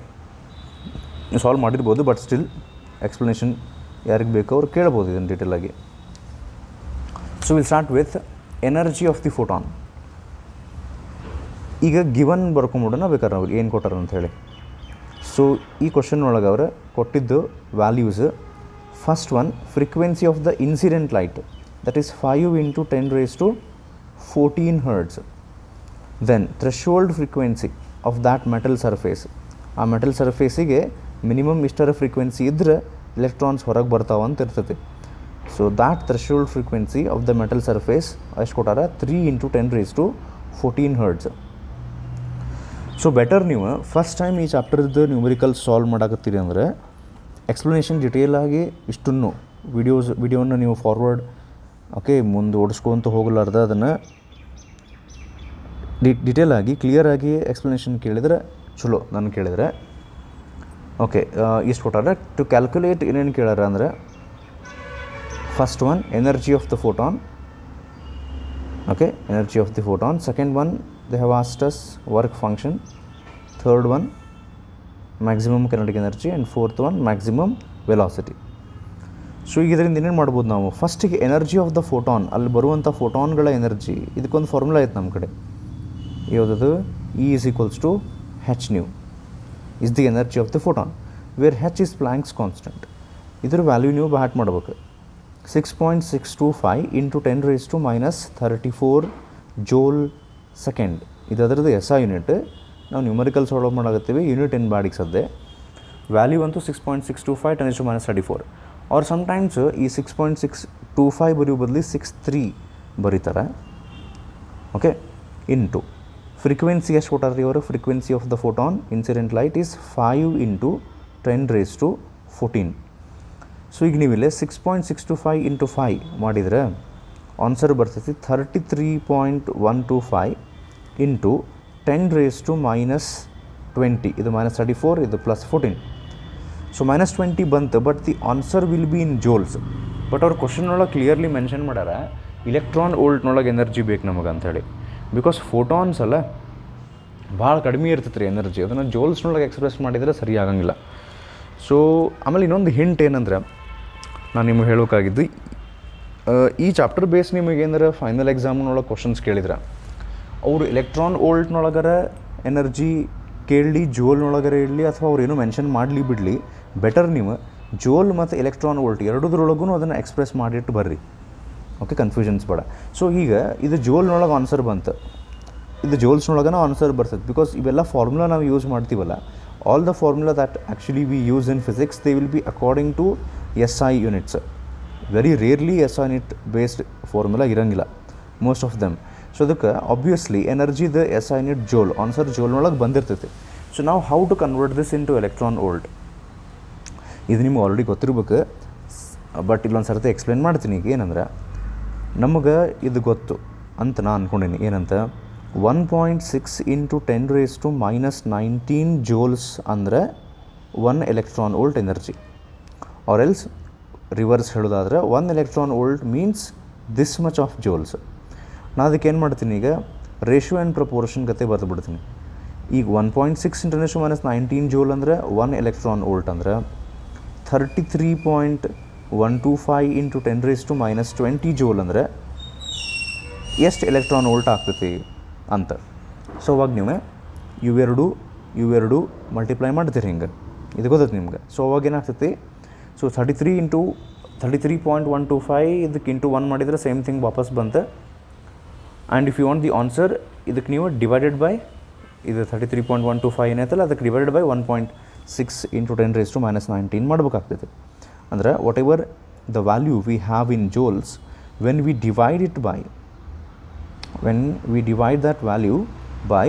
Solve ಮಾಡಿರ್ಬೋದು, but still explanation ಯಾರಿಗೆ ಬೇಕೋ ಅವ್ರು ಕೇಳ್ಬೋದು ಇದನ್ನು ಡೀಟೇಲಾಗಿ. So will start with energy of the photon. ಈಗ ಗಿವನ್ ಬರ್ಕೊಂಬಿಡೋಣ ಬೇಕಾದ್ರೆ ಅವ್ರು ಏನು ಕೊಟ್ಟಾರ ಅಂತ ಹೇಳಿ. ಸೊ ಈ ಕ್ವಶನ್ ಒಳಗೆ ಅವ್ರು ಕೊಟ್ಟಿದ್ದು values, first one frequency of the incident light that is 5 into 10 raised to 14 hertz. Then threshold frequency of that metal surface. ಆ ಮೆಟಲ್ ಸರ್ಫೇಸಿಗೆ ಮಿನಿಮಮ್ ಇಷ್ಟರ ಫ್ರೀಕ್ವೆನ್ಸಿ ಇದ್ದರೆ ಎಲೆಕ್ಟ್ರಾನ್ಸ್ ಹೊರಗೆ ಬರ್ತಾವೆ ಅಂತ ಇರ್ತೈತಿ. So that threshold frequency of the metal surface ಎಷ್ಟು ಕೊಟ್ಟಾರ 3 into 10 raised to 14 hertz. ಸೊ ಬೆಟರ್ ನೀವು ಫಸ್ಟ್ ಟೈಮ್ ಈ ಚಾಪ್ಟರ್ದು ನ್ಯೂಮರಿಕಲ್ ಸಾಲ್ವ್ ಮಾಡಾಕತ್ತೀರಿ ಅಂದರೆ ಎಕ್ಸ್ಪ್ಲನೇಷನ್ ಡಿಟೇಲಾಗಿ ಇಷ್ಟನ್ನು ವಿಡಿಯೋನ ನೀವು ಫಾರ್ವರ್ಡ್ ಓಕೆ ಮುಂದೆ ಓಡಿಸ್ಕೊಂತ ಹೋಗಲಾರ್ದ ಅದನ್ನು ಡಿಟೇಲಾಗಿ ಕ್ಲಿಯರಾಗಿ ಎಕ್ಸ್ಪ್ಲನೇಷನ್ ಕೇಳಿದರೆ ಚಲೋ. ನಾನು ಕೇಳಿದರೆ ಓಕೆ ಇಷ್ಟು ಕೊಟ್ಟಾರ. ಟು ಕ್ಯಾಲ್ಕುಲೇಟ್ ಏನೇನು ಕೇಳಾರ ಅಂದರೆ first one energy of the photon, okay, energy of the photon. Second one they have asked us work function. Third one maximum kinetic energy, and fourth one maximum velocity. So ಈಗ ಇದರಿಂದ ಏನೇನು ಮಾಡ್ಬೋದು ನಾವು, ಫಸ್ಟಿಗೆ energy of the photon, ಅಲ್ಲಿ ಬರುವಂಥ ಫೋಟಾನ್ಗಳ energy, ಇದಕ್ಕೊಂದು formula ಐತೆ ನಮ್ಮ ಕಡೆ. ಯಾವುದದು E is equals to h nu is the energy of the photon, where h is Planck's constant. ಇದರ ವ್ಯಾಲ್ಯೂ ನೀವು ಬ್ಯಾಟ್ ಮಾಡ್ಬೇಕು. 6.625 into 10 raised to minus 34 joule second. ಇದು ಅದರದ್ದು SI ಯೂನಿಟ್. ನಾವು ನ್ಯೂಮರಿಕಲ್ ಸಾಲ್ವ್ ಮಾಡಾಕತ್ತೀವಿ, ಯೂನಿಟ್ ಏನು ಬಾಡಿಗೆ ಸದ್ದೆ. ವ್ಯಾಲ್ಯೂ ಅಂತೂ 6.625 10 raised to minus 34. Or sometimes ಈ 6.625 ಬರೆಯೋ ಬದಲು 63 ಬರೀತಾರೆ. ಓಕೆ, ಇಂಟು ಫ್ರೀಕ್ವೆನ್ಸಿ ಎಷ್ಟು ಕೊಟ್ಟಾರ್ರಿ ಅವರು, frequency of the photon incident light is 5 into 10 raised to 14. So ಈಗ ನೀವಿಲ್ಲೇ 6.625 into 5 ಮಾಡಿದರೆ ಆನ್ಸರ್ ಬರ್ತೈತಿ 33.125 into 10 raised to minus 20. ಇದು minus 34, ಇದು plus 14. ಸೊ minus 20 ಬಂತು, but the answer will be in joules. But ಅವ್ರ question ಒಳಗೆ ಕ್ಲಿಯರ್ಲಿ ಮೆನ್ಷನ್ ಮಾಡ್ಯಾರ electron ವೋಲ್ಟ್ನೊಳಗೆ energy ಬೇಕು ನಮಗೆ ಅಂಥೇಳಿ. ಬಿಕಾಸ್ ಫೋಟಾನ್ಸ್ ಅಲ್ಲ ಭಾಳ ಕಡಿಮೆ ಇರ್ತೈತೆ ರೀ ಎನರ್ಜಿ, ಅದನ್ನು ಜೋಲ್ಸ್ನೊಳಗೆ ಎಕ್ಸ್ಪ್ರೆಸ್ ಮಾಡಿದರೆ ಸರಿ ಆಗಂಗಿಲ್ಲ. ಸೊ ಆಮೇಲೆ ಇನ್ನೊಂದು ಹಿಂಟ್ ಏನಂದ್ರೆ ನಾನು ನಿಮಗೆ ಹೇಳೋಕ್ಕಾಗಿದ್ದು, ಈ ಚಾಪ್ಟರ್ ಬೇಸ್ ನಿಮಗೆ ಏನಾರ ಫೈನಲ್ ಎಕ್ಸಾಮ್ನೊಳಗೆ ಕ್ವಶನ್ಸ್ ಕೇಳಿದ್ರೆ ಅವರು ಎಲೆಕ್ಟ್ರಾನ್ ವೋಲ್ಟ್ನೊಳಗರ ಎನರ್ಜಿ ಕೇಳಲಿ, ಜೋಲ್ನೊಳಗರ ಇರಲಿ, ಅಥವಾ ಅವ್ರು ಏನೋ ಮೆನ್ಷನ್ ಮಾಡಲಿ ಬಿಡಲಿ, ಬೆಟರ್ ನೀವು ಜೋಲ್ ಮತ್ತು ಎಲೆಕ್ಟ್ರಾನ್ ವೋಲ್ಟ್ ಎರಡದ್ರೊಳಗೂ ಅದನ್ನು ಎಕ್ಸ್ಪ್ರೆಸ್ ಮಾಡಿಟ್ಟು ಬರ್ರಿ. ಓಕೆ, ಕನ್ಫ್ಯೂಷನ್ಸ್ ಬೇಡ. ಸೊ ಈಗ ಇದು ಜೋಲ್ನೊಳಗೆ ಆನ್ಸರ್ ಬಂತು, ಇದು ಜೋಲ್ಸ್ನೊಳಗನ ಆನ್ಸರ್ ಬರ್ತದೆ. ಬಿಕಾಸ್ ಇವೆಲ್ಲ ಫಾರ್ಮುಲಾ ನಾವು ಯೂಸ್ ಮಾಡ್ತೀವಲ್ಲ, all the formula that actually we use in physics they will be according to SI units. Very rarely SI unit based formula ಇರೋಂಗಿಲ್ಲ, ಮೋಸ್ಟ್ ಆಫ್ ದೆಮ್. ಸೊ ಅದಕ್ಕೆ obviously ಎನರ್ಜಿದ SI unit joule, answer ಜೋಲ್ನೊಳಗೆ ಬಂದಿರ್ತೈತಿ. So ನಾವು how to convert this into electron volt, ಇದು ನಿಮ್ಗೆ already ಗೊತ್ತಿರ್ಬೇಕು, but ಇಲ್ಲೊಂದು ಸರ್ತಿ ಎಕ್ಸ್ಪ್ಲೇನ್ ಮಾಡ್ತೀನಿ. ಈಗ ಏನಂದ್ರೆ ನಮಗೆ ಇದು ಗೊತ್ತು ಅಂತ ನಾನು ಅಂದ್ಕೊಂಡೀನಿ. ಏನಂತ 1.6 into 10 raised to minus 19 joules ಅಂದರೆ 1 electron volt energy. Or else reverse ಹೇಳೋದಾದ್ರೆ 1 electron volt means this much of joules. ನಾನು ಅದಕ್ಕೆ ಏನು ಮಾಡ್ತೀನಿ, ಈಗ ರೇಷಿಯೋ ಆ್ಯಂಡ್ ಪ್ರಪೋರ್ಷನ್ ಗತೆ ಬರೆದು ಬಿಡ್ತೀನಿ. ಈಗ 1.6 × 10⁻⁻19 ಜೋಲ್ ಅಂದರೆ 1 ಎಲೆಕ್ಟ್ರಾನ್ ವೋಲ್ಟ್ ಅಂದ್ರೆ 33.125 × 10⁻⁻20 ಜೋಲ್ ಅಂದರೆ ಎಷ್ಟು ಎಲೆಕ್ಟ್ರಾನ್ ವೋಲ್ಟ್ ಆಗ್ತೈತಿ ಅಂತ. ಸೊ ಅವಾಗ ನೀವು ಇವೆರಡು ಮಲ್ಟಿಪ್ಲೈ ಮಾಡ್ತೀರಿ ಹಿಂಗೆ, ಇದು ಗೊತ್ತೈತೆ ನಿಮ್ಗೆ. ಸೊ ಅವಾಗ ಏನಾಗ್ತೈತಿ, ಸೊ 33.125 ಇದಕ್ಕೆ ಇಂಟು 1 ಮಾಡಿದರೆ ಸೇಮ್ ಥಿಂಗ್ ವಾಪಸ್ ಬಂತು. And if you want the answer, ಇದಕ್ಕೆ ನೀವು ಡಿವೈಡೆಡ್ ಬೈ ಇದು 33.125 ಏನೈತಲ್ಲ ಅದಕ್ಕೆ ಡಿವೈಡೆಡ್ ಬೈ 1.6 × 10⁻⁻19 ಮಾಡ್ಬೇಕಾಗ್ತೈತೆ. ಅಂದರೆ what ever the value we have in joules, when we divide that value by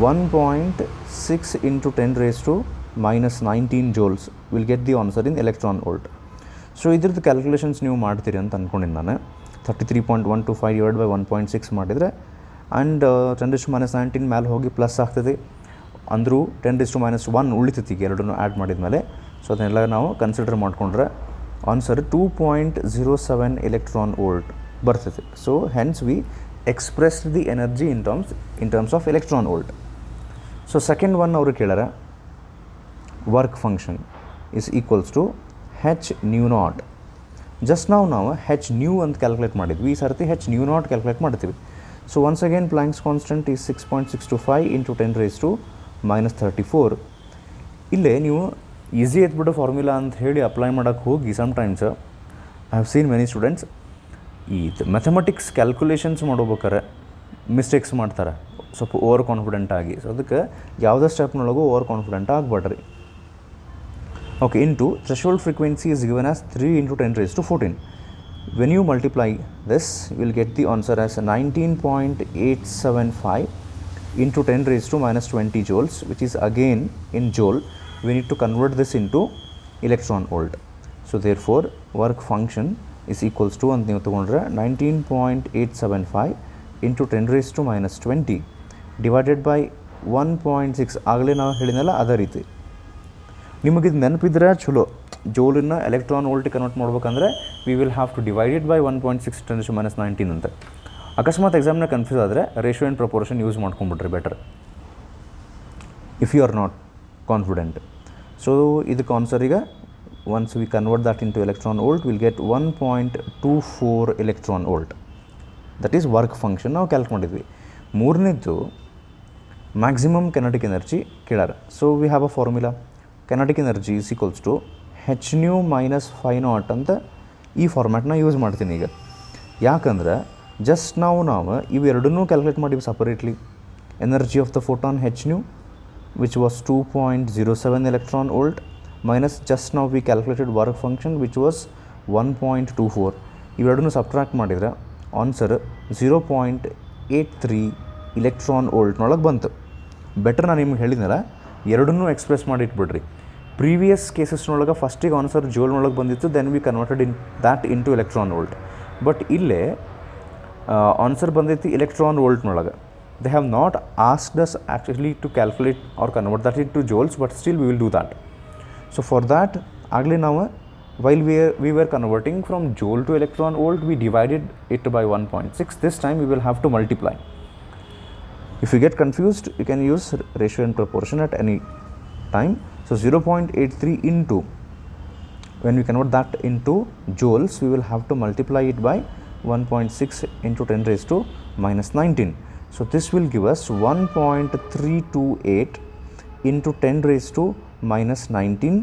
1.6 × 10⁻⁻19 joules, we'll get the answer in electron volt. So ಇದ್ರದ್ದು calculations ನೀವು ಮಾಡ್ತೀರಿ ಅಂತ ಅಂದ್ಕೊಂಡಿದ್ದು ನಾನು. 33.125 ಡಿವೈಡ್ ಬೈ 1.6 ಮಾಡಿದರೆ ಆ್ಯಂಡ್ 10⁻⁻19 ಮೇಲೆ ಹೋಗಿ ಪ್ಲಸ್ ಆಗ್ತದೆ, ಅಂದರೂ 10⁻⁻1 ಉಳಿತೈತಿ ಈಗ ಎರಡನ್ನೂ ಆ್ಯಡ್ ಮಾಡಿದ ಮೇಲೆ. ಸೊ ಅದನ್ನೆಲ್ಲ ನಾವು ಕನ್ಸಿಡರ್ ಮಾಡಿಕೊಂಡ್ರೆ ಆನ್ಸರ್ 2.07 ಎಲೆಕ್ಟ್ರಾನ್ ವೋಲ್ಟ್ ಬರ್ತೈತಿ. So hence we expressed the energy in terms of electron volt. So second one ಅವರು ಕೇಳ್ಯಾರ, work function is equals to h/0. Just ನಾವು h/nu ಅಂತ ಕ್ಯಾಲ್ಕುಲೇಟ್ ಮಾಡಿದ್ವಿ, ಈ ಸರ್ತಿ h/0 ಕ್ಯಾಲ್ಕುಲೇಟ್ ಮಾಡ್ತೀವಿ. So once again Planck's constant is 6.625 × 10⁻34. ಇಲ್ಲೇ ನೀವು ಈಸಿ ಎತ್ಬಿಟ್ಟು ಫಾರ್ಮುಲಾ ಅಂತ ಹೇಳಿ ಅಪ್ಲೈ ಮಾಡೋಕ್ಕೆ ಹೋಗಿ sometimes I have seen many students ಇದು ಮ್ಯಾಥಮೆಟಿಕ್ಸ್ ಕ್ಯಾಲ್ಕುಲೇಷನ್ಸ್ ಮಾಡ್ಬೇಕಾರೆ ಮಿಸ್ಟೇಕ್ಸ್ ಮಾಡ್ತಾರೆ ಸ್ವಲ್ಪ ಓವರ್ ಕಾನ್ಫಿಡೆಂಟ್ ಆಗಿ. ಸೊ ಅದಕ್ಕೆ ಯಾವುದೇ ಸ್ಟೆಪ್ನೊಳಗೂ ಓವರ್ ಕಾನ್ಫಿಡೆಂಟ್ ಆಗಬೇಡ್ರಿ. Okay, into threshold frequency is given as 3 × 10⁻14. When you multiply this will get the answer as 19.875 × 10⁻⁻20 joules, which is again in joule. We need to convert this into electron volt. So therefore work function is equals to ಅಂತ ನೀವು ತಗೊಂಡ್ರೆ 19.875 × 10⁻⁻20 divided by 1.6. ಆಗಲೇ ನಾವು ಹೇಳಿದ್ನಲ್ಲ ಅದೇ ರೀತಿ. ನಿಮಗಿದು ನೆನಪಿದ್ರೆ ಚಲೋ, ಜೋಲನ್ನು ಎಲೆಕ್ಟ್ರಾನ್ ವೋಲ್ಟಿಗೆ ಕನ್ವರ್ಟ್ ಮಾಡ್ಬೇಕಂದ್ರೆ we will have to divide it by 1.6 × 10⁻⁻19 ಅಂತ. ಅಕಸ್ಮಾತ್ ಎಕ್ಸಾಮ್ನ ಕನ್ಫ್ಯೂಸ್ ಆದರೆ ರೇಷಿಯೋ ಆ್ಯಂಡ್ ಪ್ರಪೋರ್ಷನ್ ಯೂಸ್ ಮಾಡ್ಕೊಂಬಿಟ್ರಿ better if you are not confident. So ಇದಕ್ಕೆ ಆನ್ಸರ್ ಈಗ once we convert that into electron volt, we'll get 1.24 electron volt. That is work function ನಾವು calculate ಮಾಡಿದ್ವಿ. ಮೂರನೇದು ಮ್ಯಾಕ್ಸಿಮಮ್ ಕೆನೆಟಿಕ್ ಎನರ್ಜಿ ಕೇಳಾರ. So we have a formula, kinetic energy is equals to h/nu - φ0 ಅಂತ ಈ ಫಾರ್ಮ್ಯಾಟ್ನ use ಮಾಡ್ತೀನಿ ಈಗ. ಯಾಕಂದ್ರೆ just ನಾವು ಇವೆರಡನ್ನೂ ಕ್ಯಾಲ್ಕುಲೇಟ್ ಮಾಡಿವಿ separately. Energy of the photon h/nu which was 2.07 electron volt minus just now we calculated work function which was 1.24. ಇವೆರಡನ್ನೂ subtract ಮಾಡಿದರೆ ಆನ್ಸರ್ 0.83 ಎಲೆಕ್ಟ್ರಾನ್ ವೋಲ್ಟ್ನೊಳಗೆ ಬಂತು. ಬೆಟರ್ ನಾನು ನಿಮ್ಗೆ ಹೇಳಿದ್ನಲ್ಲ, ಎರಡನ್ನೂ ಎಕ್ಸ್ಪ್ರೆಸ್ ಮಾಡಿ ಇಟ್ಬಿಡ್ರಿ. ಪ್ರೀವಿಯಸ್ ಕೇಸಸ್ನೊಳಗೆ ಫಸ್ಟಿಗೆ ಆನ್ಸರ್ ಜೋಲ್ನೊಳಗೆ ಬಂದಿತ್ತು, then we converted into electron volt. But ಇಲ್ಲೇ ಆನ್ಸರ್ ಬಂದೈತಿ ಎಲೆಕ್ಟ್ರಾನ್ ವೋಲ್ಟ್ನೊಳಗೆ. They have not asked us actually to calculate or convert that into joules, but still we will do that. So for that, agli now while we were converting from joule to electron volt, we divided it by 1.6. This time we will have to multiply. If you get confused, you can use ratio and proportion at any time. So 0.83 into, when we convert that into joules, we will have to multiply it by 1.6 × 10⁻⁻19. So this will give us 1.328 into 10⁻⁻19.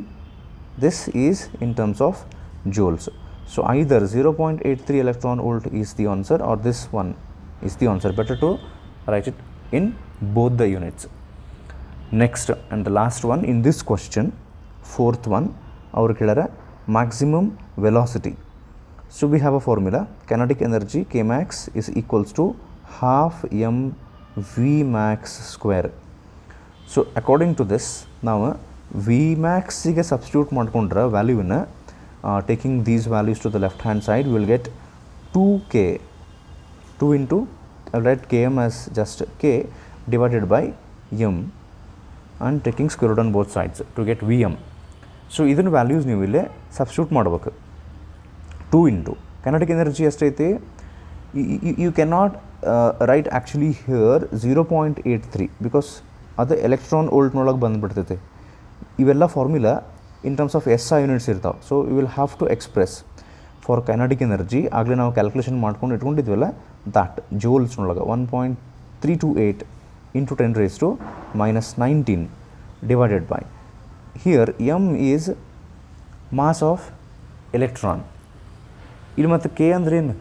This is in terms of joules. So either 0.83 electron volt is the answer or this one is the answer. Better to write it in both the units. Next and the last one in this question, fourth one, our kelare maximum velocity. So we have a formula, kinetic energy Kmax is equals to half mv max square. So according to this, now v max ಗೆ substitute ಮಾಡ್ಕೊಂಡ್ರೆ ವ್ಯಾಲ್ಯೂನ taking these values to the left hand side, we will get 2k, 2 into, I'll write km as just k divided by m and taking square root on both sides to get vm. So ಇದನ್ನ values ನೀವು ಇಲ್ಲೇ substitute ಮಾಡಬೇಕು. 2 into kinetic energy ಎಷ್ಟೈತಿ, you can not write actually here 0.83 because ಅದು electron ವೋಲ್ಟ್ನೊಳಗೆ ಬಂದುಬಿಡ್ತೈತೆ. ಇವೆಲ್ಲ formula in terms of SI units ಇರ್ತಾವೆ. So you will have to express for kinetic energy, ಆಗಲೇ ನಾವು ಕ್ಯಾಲ್ಕುಲೇಷನ್ ಮಾಡ್ಕೊಂಡು ಇಟ್ಕೊಂಡಿದ್ವಲ್ಲ, ದ್ಯಾಟ್ ಜೋಲ್ಸ್ನೊಳಗೆ 1.328 into 10 raised to minus 19 divided by, here m is mass of electron. ಇಲ್ಲಿ ಮತ್ತು ಕೆ ಅಂದ್ರೇನು,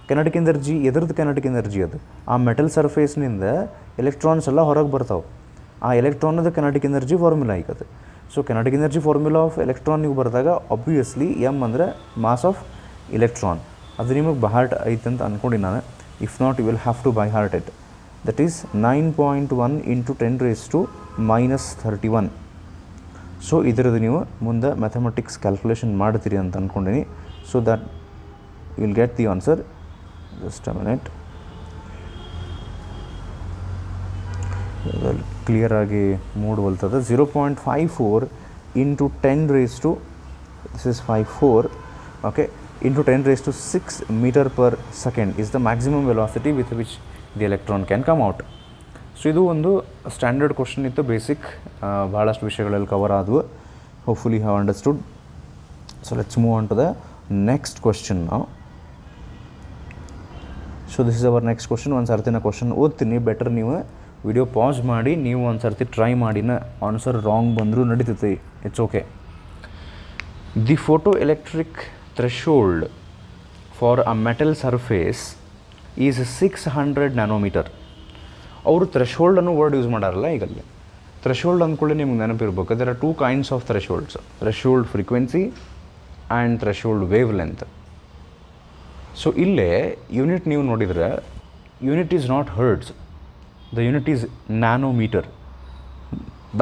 ಕೈನೆಟಿಕ್ ಎನರ್ಜಿ ಎದ್ರದ್ದು ಕೈನೆಟಿಕ್ ಎನರ್ಜಿ ಅದು ಆ ಮೆಟಲ್ ಸರ್ಫೇಸ್ನಿಂದ ಎಲೆಕ್ಟ್ರಾನ್ಸ್ ಎಲ್ಲ ಹೊರಗೆ ಬರ್ತಾವೆ. ಆ ಎಲೆಕ್ಟ್ರಾನದ ಕೈನೆಟಿಕ್ ಎನರ್ಜಿ ಫಾರ್ಮುಲಾ ಈಗದು. So kinetic energy formula of electron ನೀವು ಬರೆದಾಗ ಆಬ್ವಿಯಸ್ಲಿ ಎಮ್ ಅಂದರೆ ಮಾಸ್ ಆಫ್ ಎಲೆಕ್ಟ್ರಾನ್. ಅದು ನಿಮಗೆ ಬಹಾರ್ಟ್ ಐತೆ ಅಂತ ಅಂದ್ಕೊಂಡು ನಾನು. If not you will have to by heart it. That is 9.1 into 10 raised to minus 31. So ಇದರದ್ದು ನೀವು ಮುಂದೆ ಮ್ಯಾಥಮೆಟಿಕ್ಸ್ ಕ್ಯಾಲ್ಕುಲೇಷನ್ ಮಾಡ್ತೀರಿ ಅಂತ ಅಂದ್ಕೊಂಡೀನಿ. So that will get the answer. Just a minute, ಕ್ಲಿಯರಾಗಿ ಮೂಡ್ವಲ್ತದ. 0.54 into 10 raised to, this is 54, okay, into 10 raised to 6 meter per second is the maximum velocity with which the electron can come out. So ಇದು ಒಂದು standard question ಇತ್ತು, basic, ಭಾಳಷ್ಟು ವಿಷಯಗಳಲ್ಲಿ cover ಆದವು. Hopefully have understood. So let's move on to the next question ನಾವು. So this is our next question. ಒಂದು ಸರ್ತಿ ನಾ ಕ್ವಶನ್ ಓದ್ತೀನಿ, ಬೆಟರ್ ನೀವು ವಿಡಿಯೋ ಪಾಸ್ ಮಾಡಿ ನೀವು ಒಂದು ಸರ್ತಿ ಟ್ರೈ ಮಾಡಿನ ಆನ್ಸರ್ ರಾಂಗ್ ಬಂದರೂ ನಡೀತೈತಿ, it's okay. The photo electric threshold for a metal surface is 600 nanometer. ಅವರು ಥ್ರೆಶೋಲ್ಡ್ ಅನ್ನೋ ವರ್ಡ್ ಯೂಸ್ ಮಾಡಾರಲ್ಲ ಈಗಲ್ಲಿ. ಥ್ರೆಶೋಲ್ಡ್ ಅಂದ್ಕೊಳ್ಳಿ ನಿಮ್ಗೆ ನೆನಪಿರ್ಬೇಕು, there are 2 kinds of thresholds, threshold frequency and threshold wave length. So ಇಲ್ಲೇ ಯೂನಿಟ್ ನೀವು ನೋಡಿದರೆ unit is not hertz, the unit is nanometer.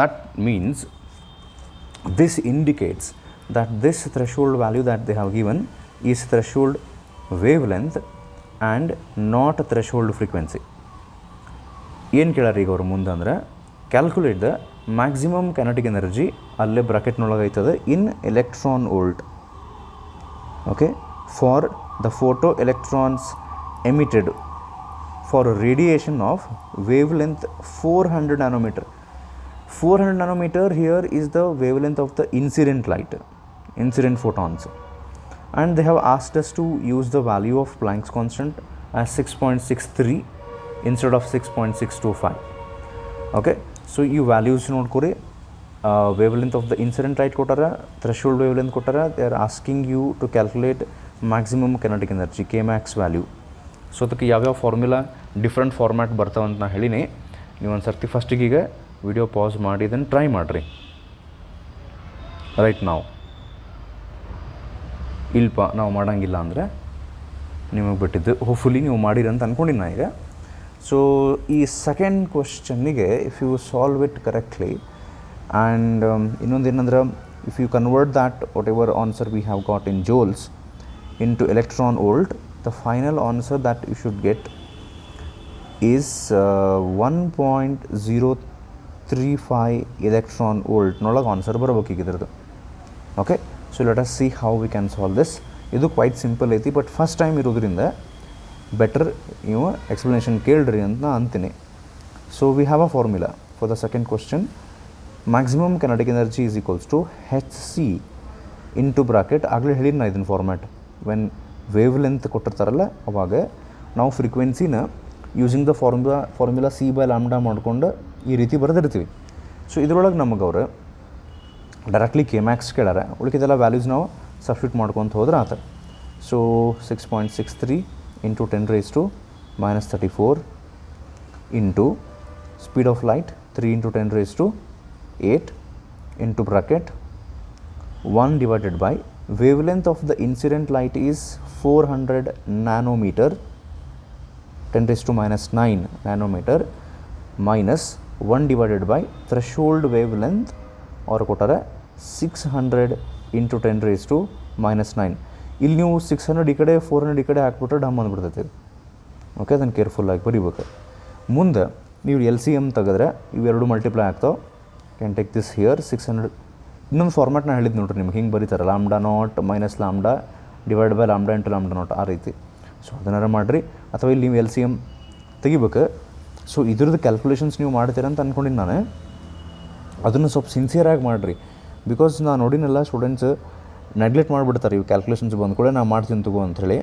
That means this indicates that this threshold value that they have given is threshold wavelength and not threshold frequency. ಏನು ಕೇಳಾರ ಈಗ ಅವ್ರು ಮುಂದೆ ಅಂದರೆ, calculate the maximum kinetic energy, ಅಲ್ಲೇ ಬ್ರಾಕೆಟ್ನೊಳಗೆ ಐತದ, in electron volt, okay, for the photo electrons emitted for radiation of wave length 400 nanometer. 400 nanometer here is the wavelength of the incident light, incident photons, and they have asked us to use the value of Planck's constant as 6.63 instead of 6.625. okay, so you values nodkore, wavelength of the incident light kotara, threshold wavelength kotara, they are asking you to calculate maximum kinetic energy, kmax value. So ಅದಕ್ಕೆ ಯಾವ್ಯಾವ formula different format ಬರ್ತಾವಂತ ನಾ ಹೇಳಿನಿ. ನೀವು ಒಂದು ಸರ್ತಿ ಫಸ್ಟಿಗೀಗ video pause ಮಾಡಿ ಇದನ್ನು try ಮಾಡಿರಿ. ರೈಟ್ ನಾವು ಇಲ್ಪ ನಾವು ಮಾಡೋಂಗಿಲ್ಲ ಅಂದರೆ ನಿಮಗೆ ಬಿಟ್ಟಿದ್ದು, ಹೋಪ್ಫುಲಿ ನೀವು ಮಾಡಿರಿ ಅಂತ ಅಂದ್ಕೊಂಡಿನಿ ನಾ ಈಗ. ಸೊ ಈ ಸೆಕೆಂಡ್ ಕ್ವಶನ್ನಿಗೆ if you solve it correctly and ಇನ್ನೊಂದು ಏನಂದ್ರೆ, if you convert that whatever answer we have got in joules into electron volt, the final answer that you should get is 1.035 electron volt ನೊಳಗೆ answer ಬರಬೇಕು ಈಗ ಇದ್ರದ್ದು. Okay, so let us see how we can solve this. ಇದು quite simple ಐತಿ, but first time ಇರೋದ್ರಿಂದ better ನೀವು explanation ಕೇಳ್ರಿ ಅಂತ ನಾ ಅಂತೀನಿ. So we have a formula for the second question. Maximum kinetic energy is equals to hc into bracket. ಆಗಲೇ ಹೇಳಿದ್ದು ನಾ ಇದನ್ನ ಫಾರ್ಮ್ಯಾಟ್, ವೆನ್ ವೇವ್ ಲೆಂತ್ ಕೊಟ್ಟಿರ್ತಾರಲ್ಲ ಅವಾಗ ನಾವು ಫ್ರೀಕ್ವೆನ್ಸಿನ ಯೂಸಿಂಗ್ ದ ಫಾರ್ಮುಲಾ c/λ ಮಾಡ್ಕೊಂಡು ಈ ರೀತಿ ಬರೆದಿರ್ತೀವಿ. ಸೊ ಇದರೊಳಗೆ ನಮಗೆ ಅವರು ಡೈರೆಕ್ಟ್ಲಿ kmax ಕೇಳಾರ, ಉಳಿಕಿದೆಲ್ಲ ವ್ಯಾಲ್ಯೂಸ್ ನಾವು ಸಬ್ಸ್ಟಿಟ್ಯೂಟ್ ಮಾಡ್ಕೊತ ಹೋದ್ರೆ ಆತ. So 6.63 into 10 raised to minus 34 into speed of light 3 into 10 raised to 8 into bracket 1 divided by wavelength of the incident light is 400 nanometer, 10 raised to minus 9 nanometer, minus 1 divided by threshold wavelength or kotara 600 into 10 raised to minus 9. ಇಲ್ಲಿ ನೀವು 600 ಈ ಕಡೆ 400 ಈ ಕಡೆ ಹಾಕ್ಬಿಟ್ರೆ ಡಮ್ ಅಂದ್ಬಿಡ್ತೈತೆ. Okay, ಅದನ್ನು ಕೇರ್ಫುಲ್ಲಾಗಿ ಬರೀಬೇಕು. ಮುಂದೆ ನೀವು LCM ತೆಗೆದ್ರೆ ಇವೆರಡು ಮಲ್ಟಿಪ್ಲೈ ಆಗ್ತಾವೆ. Can take this here 600. ಇನ್ನೊಂದು ಫಾರ್ಮ್ಯಾಟ್ ನಾನು ಹೇಳಿದ್ದು ನೋಡ್ರಿ ನಿಮ್ಗೆ, ಹಿಂಗೆ ಬರೀತಾರೆ λ0 minus λ divide by lambda into lambda naught ಆ ರೀತಿ. ಸೊ ಅದನ್ನಾರ ಮಾಡಿರಿ, ಅಥವಾ ಇಲ್ಲಿ ನೀವು LCM ತೆಗಿಬೇಕು. ಸೊ ಇದ್ರದ್ದು ಕ್ಯಾಲ್ಕುಲೇಷನ್ಸ್ ನೀವು ಮಾಡ್ತೀರ ಅಂತ ಅಂದ್ಕೊಂಡಿನಿ ನಾನು. ಅದನ್ನು ಸ್ವಲ್ಪ ಸಿನ್ಸಿಯರಾಗಿ ಮಾಡಿರಿ. ಬಿಕಾಸ್ ನಾನು ನೋಡಿನೆಲ್ಲ ಸ್ಟೂಡೆಂಟ್ಸ್ ನೆಗ್ಲೆಕ್ಟ್ ಮಾಡಿಬಿಡ್ತಾರೆ, ಇವು ಕ್ಯಾಲ್ಕುಲೇಷನ್ಸ್ ಬಂದ ಕೂಡ ನಾನು ಮಾಡ್ತೀನಿ ತಗೋ ಅಂಥೇಳಿ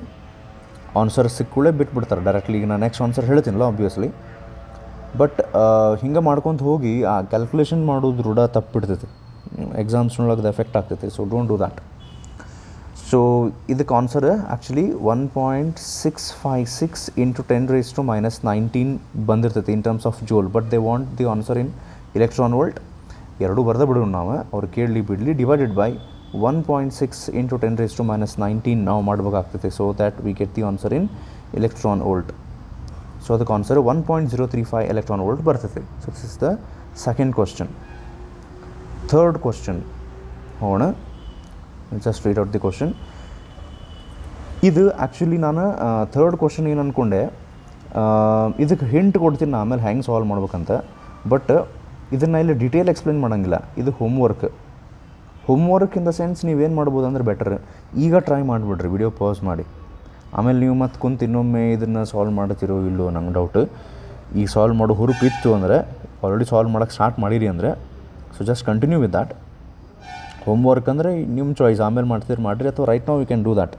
ಆನ್ಸರ್ ಸಿಕ್ಕೂಳೆ ಬಿಟ್ಬಿಡ್ತಾರೆ ಡೈರೆಕ್ಟ್ಲಿ. ಈಗ ನಾನು ನೆಕ್ಸ್ಟ್ ಆನ್ಸರ್ ಹೇಳ್ತೀನಲ್ಲ ಆಬ್ವಿಯಸ್ಲಿ, ಬಟ್ ಹಿಂಗೆ ಮಾಡ್ಕೊತ ಹೋಗಿ ಆ ಕ್ಯಾಲ್ಕುಲೇಷನ್ ಮಾಡೋದು ರೂಢ ತಪ್ಪಿಬಿಡ್ತೈತಿ, ಎಕ್ಸಾಮ್ಸ್ನೊಳಗೆ ಎಫೆಕ್ಟ್ ಆಗ್ತೈತಿ. So don't do that. So ಇದಕ್ಕೆ ಆನ್ಸರ್ ಆ್ಯಕ್ಚುಲಿ 1.656 × 10⁻⁻19 ಬಂದಿರ್ತೈತಿ in terms of joule. But they want the answer in electron volt. ಎರಡೂ ಬರ್ದ ಬಿಡೋಣ ನಾವು, ಅವ್ರು ಕೇಳಲಿ ಬಿಡಲಿ. ಡಿವೈಡೆಡ್ ಬೈ 1.6 × 10⁻⁻19 ನಾವು ಮಾಡಬೇಕಾಗ್ತೈತೆ. So that we get the answer in electron volt. So ಅದಕ್ಕೆ ಆನ್ಸರ್ 1.035 ಎಲೆಕ್ಟ್ರಾನ್ ವೋಲ್ಟ್ ಬರ್ತೈತೆ. So this is the second question. Third question ಹೋಗೋಣ. Just read out the question. ಇದು ಆ್ಯಕ್ಚುಲಿ ನಾನು ಥರ್ಡ್ ಕ್ವಶನ್ ಏನು ಅಂದ್ಕೊಂಡೆ, ಇದಕ್ಕೆ ಹಿಂಟ್ ಕೊಡ್ತೀನಿ ಆಮೇಲೆ ಹೆಂಗೆ ಸಾಲ್ವ್ ಮಾಡ್ಬೇಕಂತ. ಬಟ್ ಇದನ್ನು ಇಲ್ಲಿ ಡೀಟೇಲ್ ಎಕ್ಸ್ಪ್ಲೇನ್ ಮಾಡೋಂಗಿಲ್ಲ. ಇದು ಹೋಮ್ವರ್ಕ್ ಇನ್ ದ ಸೆನ್ಸ್ ನೀವೇನು ಮಾಡ್ಬೋದು ಅಂದರೆ ಬೆಟರ್ ಈಗ ಟ್ರೈ ಮಾಡಿಬಿಡ್ರಿ, ವಿಡಿಯೋ ಪಾಸ್ ಮಾಡಿ. ಆಮೇಲೆ ನೀವು ಮತ್ತೆ ಕುಂತು ಇನ್ನೊಮ್ಮೆ ಇದನ್ನು ಸಾಲ್ವ್ ಮಾಡ್ತಿರೋ ಇಲ್ಲೋ ನಂಗೆ ಡೌಟ್. ಈಗ ಸಾಲ್ವ್ ಮಾಡೋ ಹುರುಪು ಇತ್ತು ಅಂದರೆ, ಆಲ್ರೆಡಿ ಸಾಲ್ವ್ ಮಾಡೋಕ್ಕೆ ಸ್ಟಾರ್ಟ್ ಮಾಡಿರಿ ಅಂದರೆ, so just continue with that. Homework ಅಂದರೆ ನಿಮ್ಮ ಚಾಯ್ಸ್, ಆಮೇಲೆ ಮಾಡ್ತೀರಿ ಮಾಡಿರಿ, ಅಥವಾ ರೈಟ್ ನಾವು you can do that.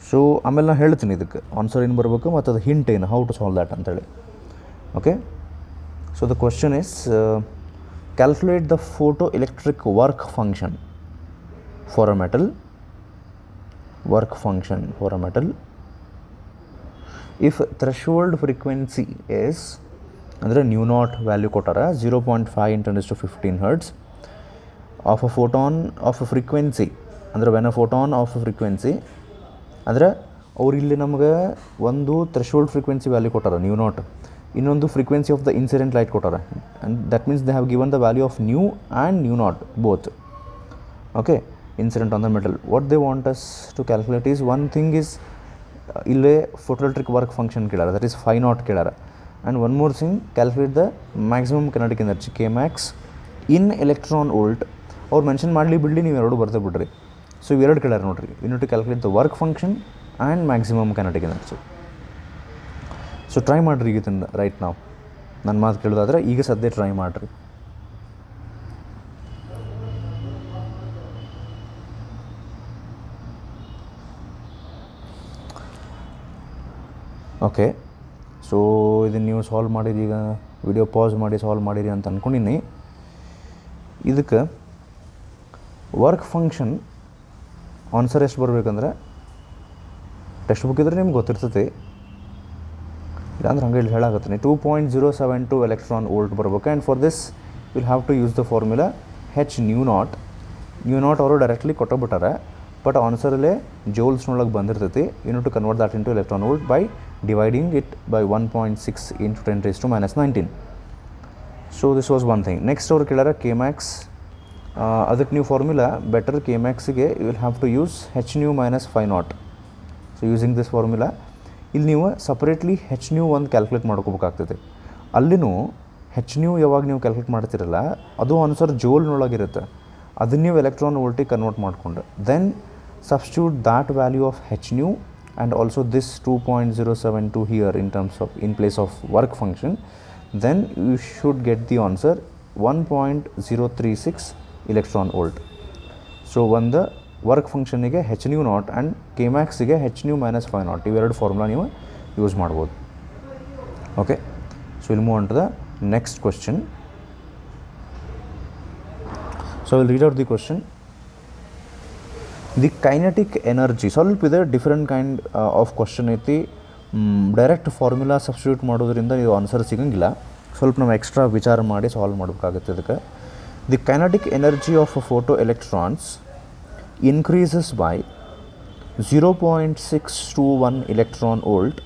So ಆಮೇಲೆ ನಾನು ಹೇಳ್ತೀನಿ ಇದಕ್ಕೆ ಆನ್ಸರ್ ಏನು ಬರಬೇಕು ಮತ್ತು ಅದು ಹಿಂಟ್ ಏನು, ಹೌ ಟು ಸಾಲ್ವ್ ದ್ಯಾಟ್ ಅಂತೇಳಿ. Okay. So the question is calculate the photoelectric work function for a metal. If threshold frequency is ಅಂದರೆ nu naught ವ್ಯಾಲ್ಯೂ ಕೊಟ್ಟಾರ 0.5 × 10⁻15 Hz of a photon of a frequency, ಅಂದರೆ when a photon of a frequency ಅಂದರೆ ಅವ್ರು ಇಲ್ಲಿ ನಮ್ಗೆ ಒಂದು threshold frequency value ಕೊಟ್ಟಾರ nu naught, ಇನ್ನೊಂದು frequency of the incident light ಕೊಟ್ಟಾರೆ. And that means they have given the value of nu and nu naught both. Okay, incident on the metal. What they want us to calculate is one thing is ಇಲ್ಲೇ photoelectric work function ಕೇಳಾರ, that is φ0 ಕೇಳಾರ. And one more thing, calculate the maximum kinetic energy Kmax in electron volt. ಅವ್ರು mention ಮಾಡಲಿ ಬಿಡಲಿ, ನೀವು ಎರಡು ಬರ್ತಾ ಬಿಡ್ರಿ. ಸೊ ಇವೆರಡು ಕೇಳಾರ ನೋಡಿರಿ, you need to calculate the work function and maximum kinetic energy. So try ಮಾಡಿರಿ ಈಗ ರೈಟ್ ನಾವು ನನ್ನ ಮಾತು ಕೇಳೋದಾದ್ರೆ ಈಗ ಸದ್ಯ ಟ್ರೈ ಮಾಡಿರಿ. ಓಕೆ. ಸೊ ಇದನ್ನು ನೀವು ಸಾಲ್ವ್ ಮಾಡಿರಿ, ಈಗ ವಿಡಿಯೋ ಪಾಸ್ ಮಾಡಿ ಸಾಲ್ವ್ ಮಾಡಿರಿ ಅಂತ ಅಂದ್ಕೊಂಡಿನಿ. ಇದಕ್ಕೆ ವರ್ಕ್ ಫಂಕ್ಷನ್ ಆನ್ಸರ್ ಎಷ್ಟು ಬರಬೇಕಂದ್ರೆ, ಟೆಕ್ಸ್ಟ್ ಬುಕ್ ಇದ್ರೆ ನಿಮ್ಗೆ ಗೊತ್ತಿರ್ತೈತಿ, ಇಲ್ಲಾಂದ್ರೆ ಹಂಗೆ ಇಲ್ಲಿ ಹೇಳಾಕತ್ತೀನಿ. 2.072 ಎಲೆಕ್ಟ್ರಾನ್ ವೋಲ್ಟ್ ಬರ್ಬೇಕು. And for this will have to use the formula hν0. ಅವರು ಡೈರೆಕ್ಟ್ಲಿ ಕೊಟ್ಟಬಿಟ್ಟಾರೆ, ಬಟ್ ಆನ್ಸರಲ್ಲೇ ಜೋಲ್ಸ್ನೊಳಗೆ ಬಂದಿರ್ತೈತಿ. You need to convert that into electron volt by dividing it by 1.6 × 10⁻⁻19. So this was one thing. Next ಅವ್ರು ಕೇಳಾರ Kmax. ಅದಕ್ಕೆ ನೀವು formula better Kmaxಗೆ you will have to use hν - φ0. So using this formula ಇಲ್ಲಿ ನೀವು separately hν ಒಂದು calculate ಮಾಡ್ಕೋಬೇಕಾಗ್ತದೆ. ಅಲ್ಲಿನೂ hν ಯಾವಾಗ ನೀವು ಕ್ಯಾಲ್ಕುಲೇಟ್ ಮಾಡ್ತಿರಲ್ಲ, ಅದು ಆನ್ಸರ್ ಜೋಲ್ನೊಳಗಿರುತ್ತೆ. ಅದನ್ನು ನೀವು ಎಲೆಕ್ಟ್ರಾನ್ ವೋಲ್ಟಿಗೆ ಕನ್ವರ್ಟ್ ಮಾಡಿಕೊಂಡು then substitute that value of hν and also this 2.072 here in place of work function, then you should get the answer 1.036 electron volt. So ಒಂದು ವರ್ಕ್ ಫಂಕ್ಷನಿಗೆ hν0 ಆ್ಯಂಡ್ Kmaxಗೆ hν - φ0 ಇವೆರಡು formula ನೀವು use ಮಾಡ್ಬೋದು. Okay. So will move on to the next question. So will read out the question. The kinetic energy ಸ್ವಲ್ಪ ಇದೆ, different kind of question ಐತಿ. Direct formula substitute ಮಾಡೋದ್ರಿಂದ ಇದು answer ಸಿಗೋಂಗಿಲ್ಲ, ಸ್ವಲ್ಪ ನಾವು ಎಕ್ಸ್ಟ್ರಾ ವಿಚಾರ ಮಾಡಿ ಸಾಲ್ವ್ ಮಾಡೋಕ್ಕಾಗುತ್ತೆ. ಇದಕ್ಕೆ the kinetic energy of photo electrons increases by 0.621 electron volt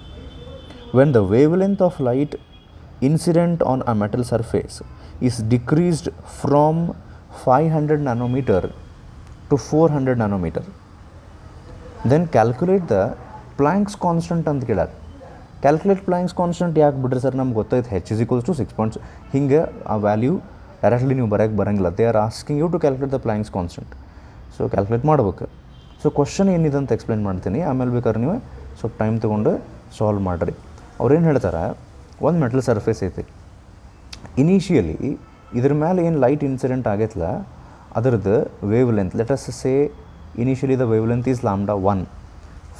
when the wavelength of light incident on a metal surface is decreased from 500 nanometer to 400 nanometer. Then calculate the Planck's constant ಅಂತ ಕೇಳಾರ. Calculate Planck's constant ಯಾಕೆ ಬಿಡ್ರಿ sir, ನಮ್ಗೆ ಗೊತ್ತಾಯ್ತು h = 6. ಹಿಂಗೆ ಆ value directly ನೀವು ಬರೋಕ್ಕೆ ಬರೋಂಗಿಲ್ಲ. They are asking you to calculate the Planck's constant. So calculate ಮಾಡ್ಬೇಕು. ಸೊ ಕ್ವಶನ್ ಏನಿದೆ ಅಂತ ಎಕ್ಸ್ಪ್ಲೇನ್ ಮಾಡ್ತೀನಿ, ಆಮೇಲೆ ಬೇಕಾದ್ರೆ ನೀವು ಸ್ವಲ್ಪ ಟೈಮ್ ತೊಗೊಂಡು ಸಾಲ್ವ್ ಮಾಡಿರಿ. ಅವ್ರೇನು ಹೇಳ್ತಾರೆ, ಒಂದು ಮೆಟಲ್ ಸರ್ಫೇಸ್ ಐತಿ, ಇನಿಷಿಯಲಿ ಇದ್ರ ಮೇಲೆ ಏನು ಲೈಟ್ ಇನ್ಸಿಡೆಂಟ್ ಆಗೈತಲ್ಲ ಅದರದ್ದು wavelength, let us say initially the wavelength is lambda 1.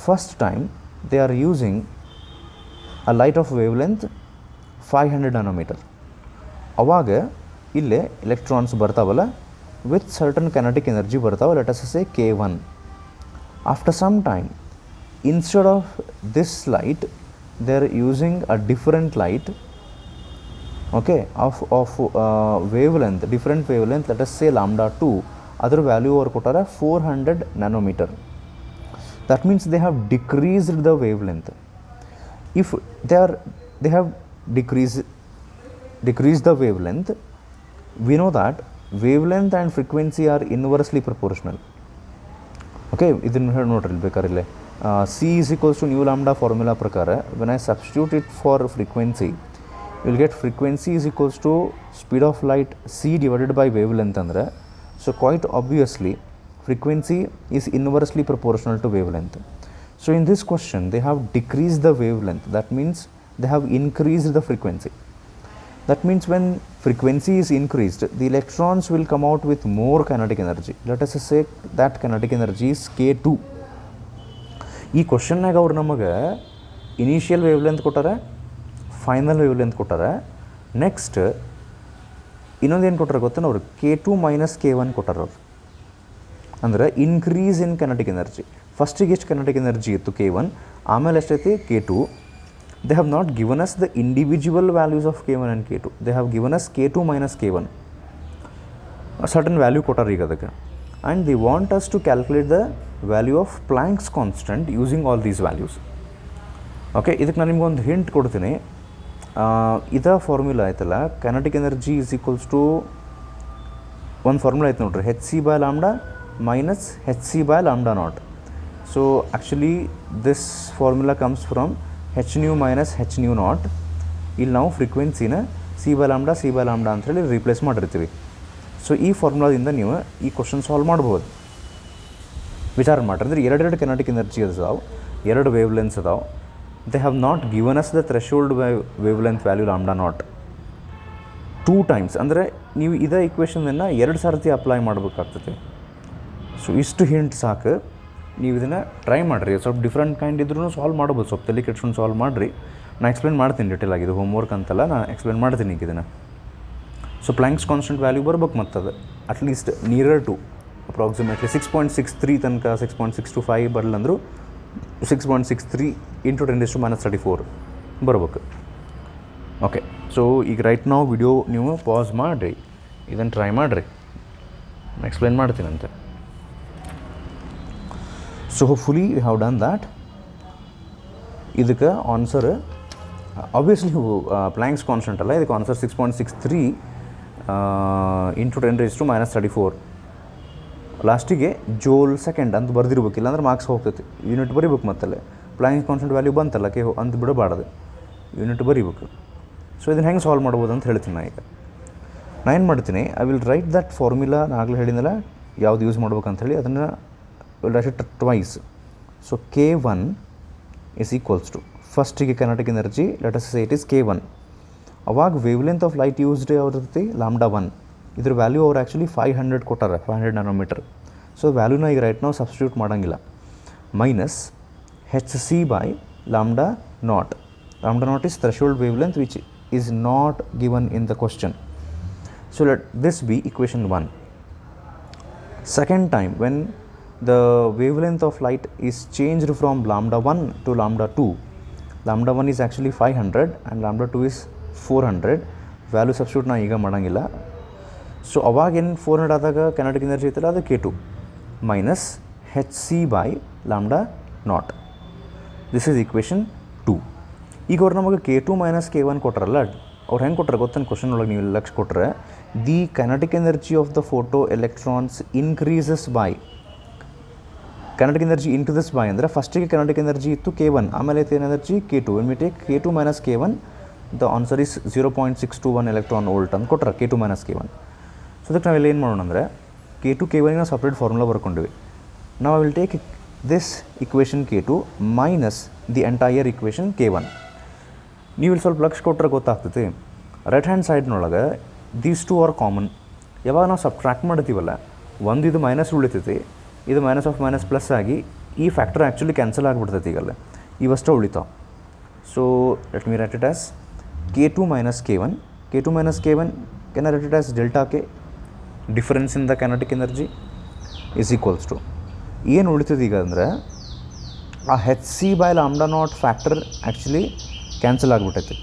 First time they are using a light of wave length 500 nanometer. ಅವಾಗ ಇಲ್ಲೇ ಎಲೆಕ್ಟ್ರಾನ್ಸ್ ಬರ್ತಾವಲ್ಲ ವಿತ್ ಸರ್ಟನ್ ಕೈನೆಟಿಕ್ ಎನರ್ಜಿ ಬರ್ತಾವೆ, let us say K1. After some time instead of this light they are using a different light, okay, of wavelength, different wavelength, let us say lambda 2. other value over kotara 400 nanometer. That means they have decreased the wavelength. If they have decreased the wavelength, we know that wavelength and frequency are inversely proportional. Okay, ಇದನ್ನು ಹೇಳಿ ನೋಡ್ರಿ ಬೇಕಾರಿಲ್ಲ. C is equals to nu lambda formula ಪ್ರಕಾರ when I substitute it for frequency, you will get frequency is equals to speed of light c divided by wavelength ಅಂದರೆ, so quite obviously frequency is inversely proportional to wavelength. So in this question they have decreased the wavelength, that means they have increased the frequency. That means when frequency is increased, the electrons will come out with more kinetic energy. Let us say that kinetic energy is K2. ಈ ಕ್ವಶನ್ನಾಗ ಅವ್ರು ನಮಗೆ initial wave length ಕೊಟ್ಟಾರೆ, final wave length ಕೊಟ್ಟಾರೆ, next ಇನ್ನೊಂದೇನು ಕೊಟ್ಟಾರೆ ಗೊತ್ತಾನ ಅವ್ರು K2 minus K1 ಕೊಟ್ಟಾರೆ ಅವ್ರು. ಅಂದರೆ ಇನ್ಕ್ರೀಸ್ ಇನ್ ಕೈನೆಟಿಕ್ ಎನರ್ಜಿ. ಫಸ್ಟಿಗೆ ಎಷ್ಟು ಕೈನೆಟಿಕ್ ಎನರ್ಜಿ ಇತ್ತು K1, ಆಮೇಲೆ ಎಷ್ಟೈತಿ K2. they have not given us the individual values of K1 and K2, they have given us K2 minus K1, a certain value ಕೊಟ್ಟಾರೆ ಈಗ ಅದಕ್ಕೆ, and they want us to calculate the value of Planck's constant using all these values. ಓಕೆ, ಇದಕ್ಕೆ ನಾನು ನಿಮ್ಗೊಂದು hint ಕೊಡ್ತೀನಿ. ಇದ formula ಆಯ್ತಲ್ಲ, kinetic energy is equals to ಒಂದು ಫಾರ್ಮುಲಾ ಆಯ್ತು ನೋಡ್ರಿ, hc by lambda minus hc by lambda naught. So actually this formula comes from h nu minus h nu not. ಇಲ್ಲಿ ನಾವು ಫ್ರೀಕ್ವೆನ್ಸಿನ c by lambda ಅಂಥೇಳಿ replace ಮಾಡಿರ್ತೀವಿ. So ಈ ಫಾರ್ಮುಲಾದಿಂದ ನೀವು ಈ ಕ್ವಶನ್ ಸಾಲ್ವ್ ಮಾಡ್ಬೋದು. ವಿಚಾರ ಮಾಡಿದ್ರೆ ಎರಡೆರಡು ಕೆನೆಟಿಕ್ ಎನರ್ಜಿ ಅದಾವೆ, ಎರಡು ವೇವ್ ಲೆಂತ್ಸ್ ಅದಾವೆ. They have not given us the threshold wave length value lambda not 2 times. ಅಂದರೆ ನೀವು ಇದೇ ಇಕ್ವೇಷನನ್ನು 2 ಸರ್ತಿ ಅಪ್ಲೈ ಮಾಡಬೇಕಾಗ್ತದೆ. ಸೊ ಇಷ್ಟು ಹಿಂಟ್ ಸಾಕು, ನೀವು ಇದನ್ನು ಟ್ರೈ ಮಾಡಿರಿ. ಸ್ವಲ್ಪ ಡಿಫ್ರೆಂಟ್ ಕೈಂಡ್ ಇದ್ರೂ ಸಾಲ್ವ್ ಮಾಡ್ಬೋದು, ಸ್ವಲ್ಪ ತಲೆ ಕೆಡ್ಸ್ಕೊಂಡು ಸಾಲ್ವ್ ಮಾಡಿರಿ. ನಾನು ಎಕ್ಸ್ಪ್ಲೇನ್ ಮಾಡ್ತೀನಿ ಡೀಟೇಲ್ ಆಗಿದೆ, ಹೋಮ್ವರ್ಕ್ ಅಂತಲ್ಲ, ನಾನು ಎಕ್ಸ್ಪ್ಲೇನ್ ಮಾಡ್ತೀನಿ ಈಗ ಇದನ್ನು. ಸೊ ಪ್ಲ್ಯಾಂಕ್ಸ್ ಕಾನ್ಸ್ಟೆಂಟ್ ವ್ಯಾಲ್ಯೂ ಬರ್ಬೇಕು ಮತ್ತದು ಅಟ್ಲೀಸ್ಟ್ ನಿಯರ್ ಟು ಅಪ್ರಾಕ್ಸಿಮೇಟ್ಲಿ 6.63 ತನಕ, 6.625 ಬರಲ್ಲಂದ್ರು 6.63 ಇಂಟು 10⁻³ ಬರ್ಬೇಕು. ಓಕೆ, ಸೊ ಈಗ ರೈಟ್ ನಾವು ವಿಡಿಯೋ ನೀವು ಪಾಸ್ ಮಾಡಿರಿ, ಇದನ್ನು ಟ್ರೈ ಮಾಡಿರಿ, ಎಕ್ಸ್ಪ್ಲೇನ್ ಮಾಡ್ತೀನಂತೆ. So hopefully you have done that. ಇದಕ್ಕೆ ಆನ್ಸರ್ ಆಬ್ವಿಯಸ್ಲಿ ಪ್ಲ್ಯಾಂಕ್ಸ್ ಕಾನ್ಸ್ಟೆಂಟ್ ಅಲ್ಲ, ಇದಕ್ಕೆ ಆನ್ಸರ್ 6.63 ಇಂಟು 10⁻³ ಲಾಸ್ಟಿಗೆ ಜೋಲ್ ಸೆಕೆಂಡ್ ಅಂತ ಬರ್ದಿರ್ಬೇಕು, ಇಲ್ಲಾಂದ್ರೆ ಮಾರ್ಕ್ಸ್ ಹೋಗ್ತೈತಿ. ಯೂನಿಟ್ ಬರೀಬೇಕು ಮತ್ತಲ್ಲೇ, ಪ್ಲ್ಯಾಂಕ್ಸ್ ಕಾನ್ಸ್ಟೆಂಟ್ ವ್ಯಾಲ್ಯೂ ಬಂತಲ್ಲ ಕೆ ಅಂತ ಬಿಡಬಾರ್ದು, ಯೂನಿಟ್ ಬರೀಬೇಕು. ಸೊ ಇದನ್ನು ಹೆಂಗೆ ಸಾಲ್ವ್ ಮಾಡ್ಬೋದು ಅಂತ ಹೇಳ್ತೀನಿ ನಾನು ಈಗ. ನಾನು ಏನು ಮಾಡ್ತೀನಿ, I will right that formula, ನಾನು ಆಗಲೇ ಹೇಳಿದ್ನಲ್ಲ ಯಾವ್ದು ಯೂಸ್ ಮಾಡ್ಬೇಕಂತ ಹೇಳಿ, ಅದನ್ನು will write it twice. So K1 is equals to ಫಸ್ಟಿಗೆ kinetic energy, let us say it is K1. ಅವಾಗ wave length of light used ಯಾವ್ದು ಇರ್ತೈತಿ, ಲ್ಯಾಂಬ್ಡಾ 1. ಇದ್ರ ವ್ಯಾಲ್ಯೂ ಅವ್ರು ಆ್ಯಕ್ಚುಲಿ 500 ಕೊಟ್ಟಾರೆ, 500 nanometer. ಸೊ ವ್ಯಾಲ್ಯೂನ ಈಗ ರೈಟ್ ನಾವು ಸಬ್ಸ್ಟಿಟ್ಯೂಟ್ ಮಾಡೋಂಗಿಲ್ಲ. Minus hc by lambda naught. Lambda naught is threshold wavelength which is not given in the question. So let this be equation 1. Second time when the wavelength of light is changed from lambda 1 to lambda 2, lambda 1 is actually 500 and lambda 2 is 400. Value substitute ನಾ ಈಗ ಮಾಡೋಂಗಿಲ್ಲ. So ಅವಾಗೇನು 400 ಆದಾಗ kinetic energy ಇತ್ತಲ್ಲ ಅದು K2 minus hc by lambda naught. This is equation 2. ಈಗ ಅವ್ರು ನಮಗೆ K2 ಮೈನಸ್ K1 ಕೊಟ್ಟಾರಲ್ಲ, ಅವ್ರು ಹೆಂಗೆ ಕೊಟ್ಟಾರೆ ಗೊತ್ತಾನೆ ಕ್ವಶನ್ ಒಳಗೆ ನೀವು ಲಕ್ಷ ಕೊಟ್ಟರೆ, the kinetic energy of the photo electrons increases by, kinetic energy increases by ಅಂದರೆ ಫಸ್ಟಿಗೆ ಕೈನೆಟಿಕ್ ಎನರ್ಜಿ ಇತ್ತು K1, ಆಮೇಲೆ ಇತ್ತು energy K2. When we take K2 minus K1 the answer is 0.621 electron volt ಅಂತ ಕೊಟ್ಟರೆ K2 ಮೈನಸ್ K1. ಸೊ ಅದಕ್ಕೆ ನಾವೆಲ್ಲ ಏನು ಮಾಡೋಣ ಅಂದರೆ K2 K1 ನಾವು ಸಪ್ರೇಟ್ ಫಾರ್ಮುಲಾ ಬರ್ಕೊಂಡಿವಿ. Now I will take this equation k2 minus the entire equation k1. ನೀವು ಇಲ್ಲಿ ಸ್ವಲ್ಪ ಲಕ್ಷ ಕೊಟ್ಟರೆ ಗೊತ್ತಾಗ್ತೈತಿ, ರೈಟ್ ಹ್ಯಾಂಡ್ ಸೈಡ್ನೊಳಗೆ ದೀಸ್ ಟು ಆರ್ ಕಾಮನ್. ಯಾವಾಗ ನಾವು ಸಬ್ಟ್ರ್ಯಾಕ್ಟ್ ಮಾಡ್ತೀವಲ್ಲ, ಒಂದು ಇದು ಮೈನಸ್ ಉಳಿತೈತಿ, ಇದು ಮೈನಸ್ ಆಫ್ ಮೈನಸ್ ಪ್ಲಸ್ ಆಗಿ ಈ ಫ್ಯಾಕ್ಟರ್ ಆ್ಯಕ್ಚುಲಿ ಕ್ಯಾನ್ಸಲ್ ಆಗಿಬಿಡ್ತೈತಿ. ಈಗಲ್ಲ ಇವಷ್ಟು ಉಳಿತಾವೆ. So let me write it as k2 minus k1. k2 minus k1 can I write it as delta k, difference in the kinetic energy, is equals to ಏನು ಉಳಿತದೆ ಈಗ ಅಂದರೆ ಆ h c by lambda naught factor actually cancel ಆಗಿಬಿಟ್ಟೈತಿ.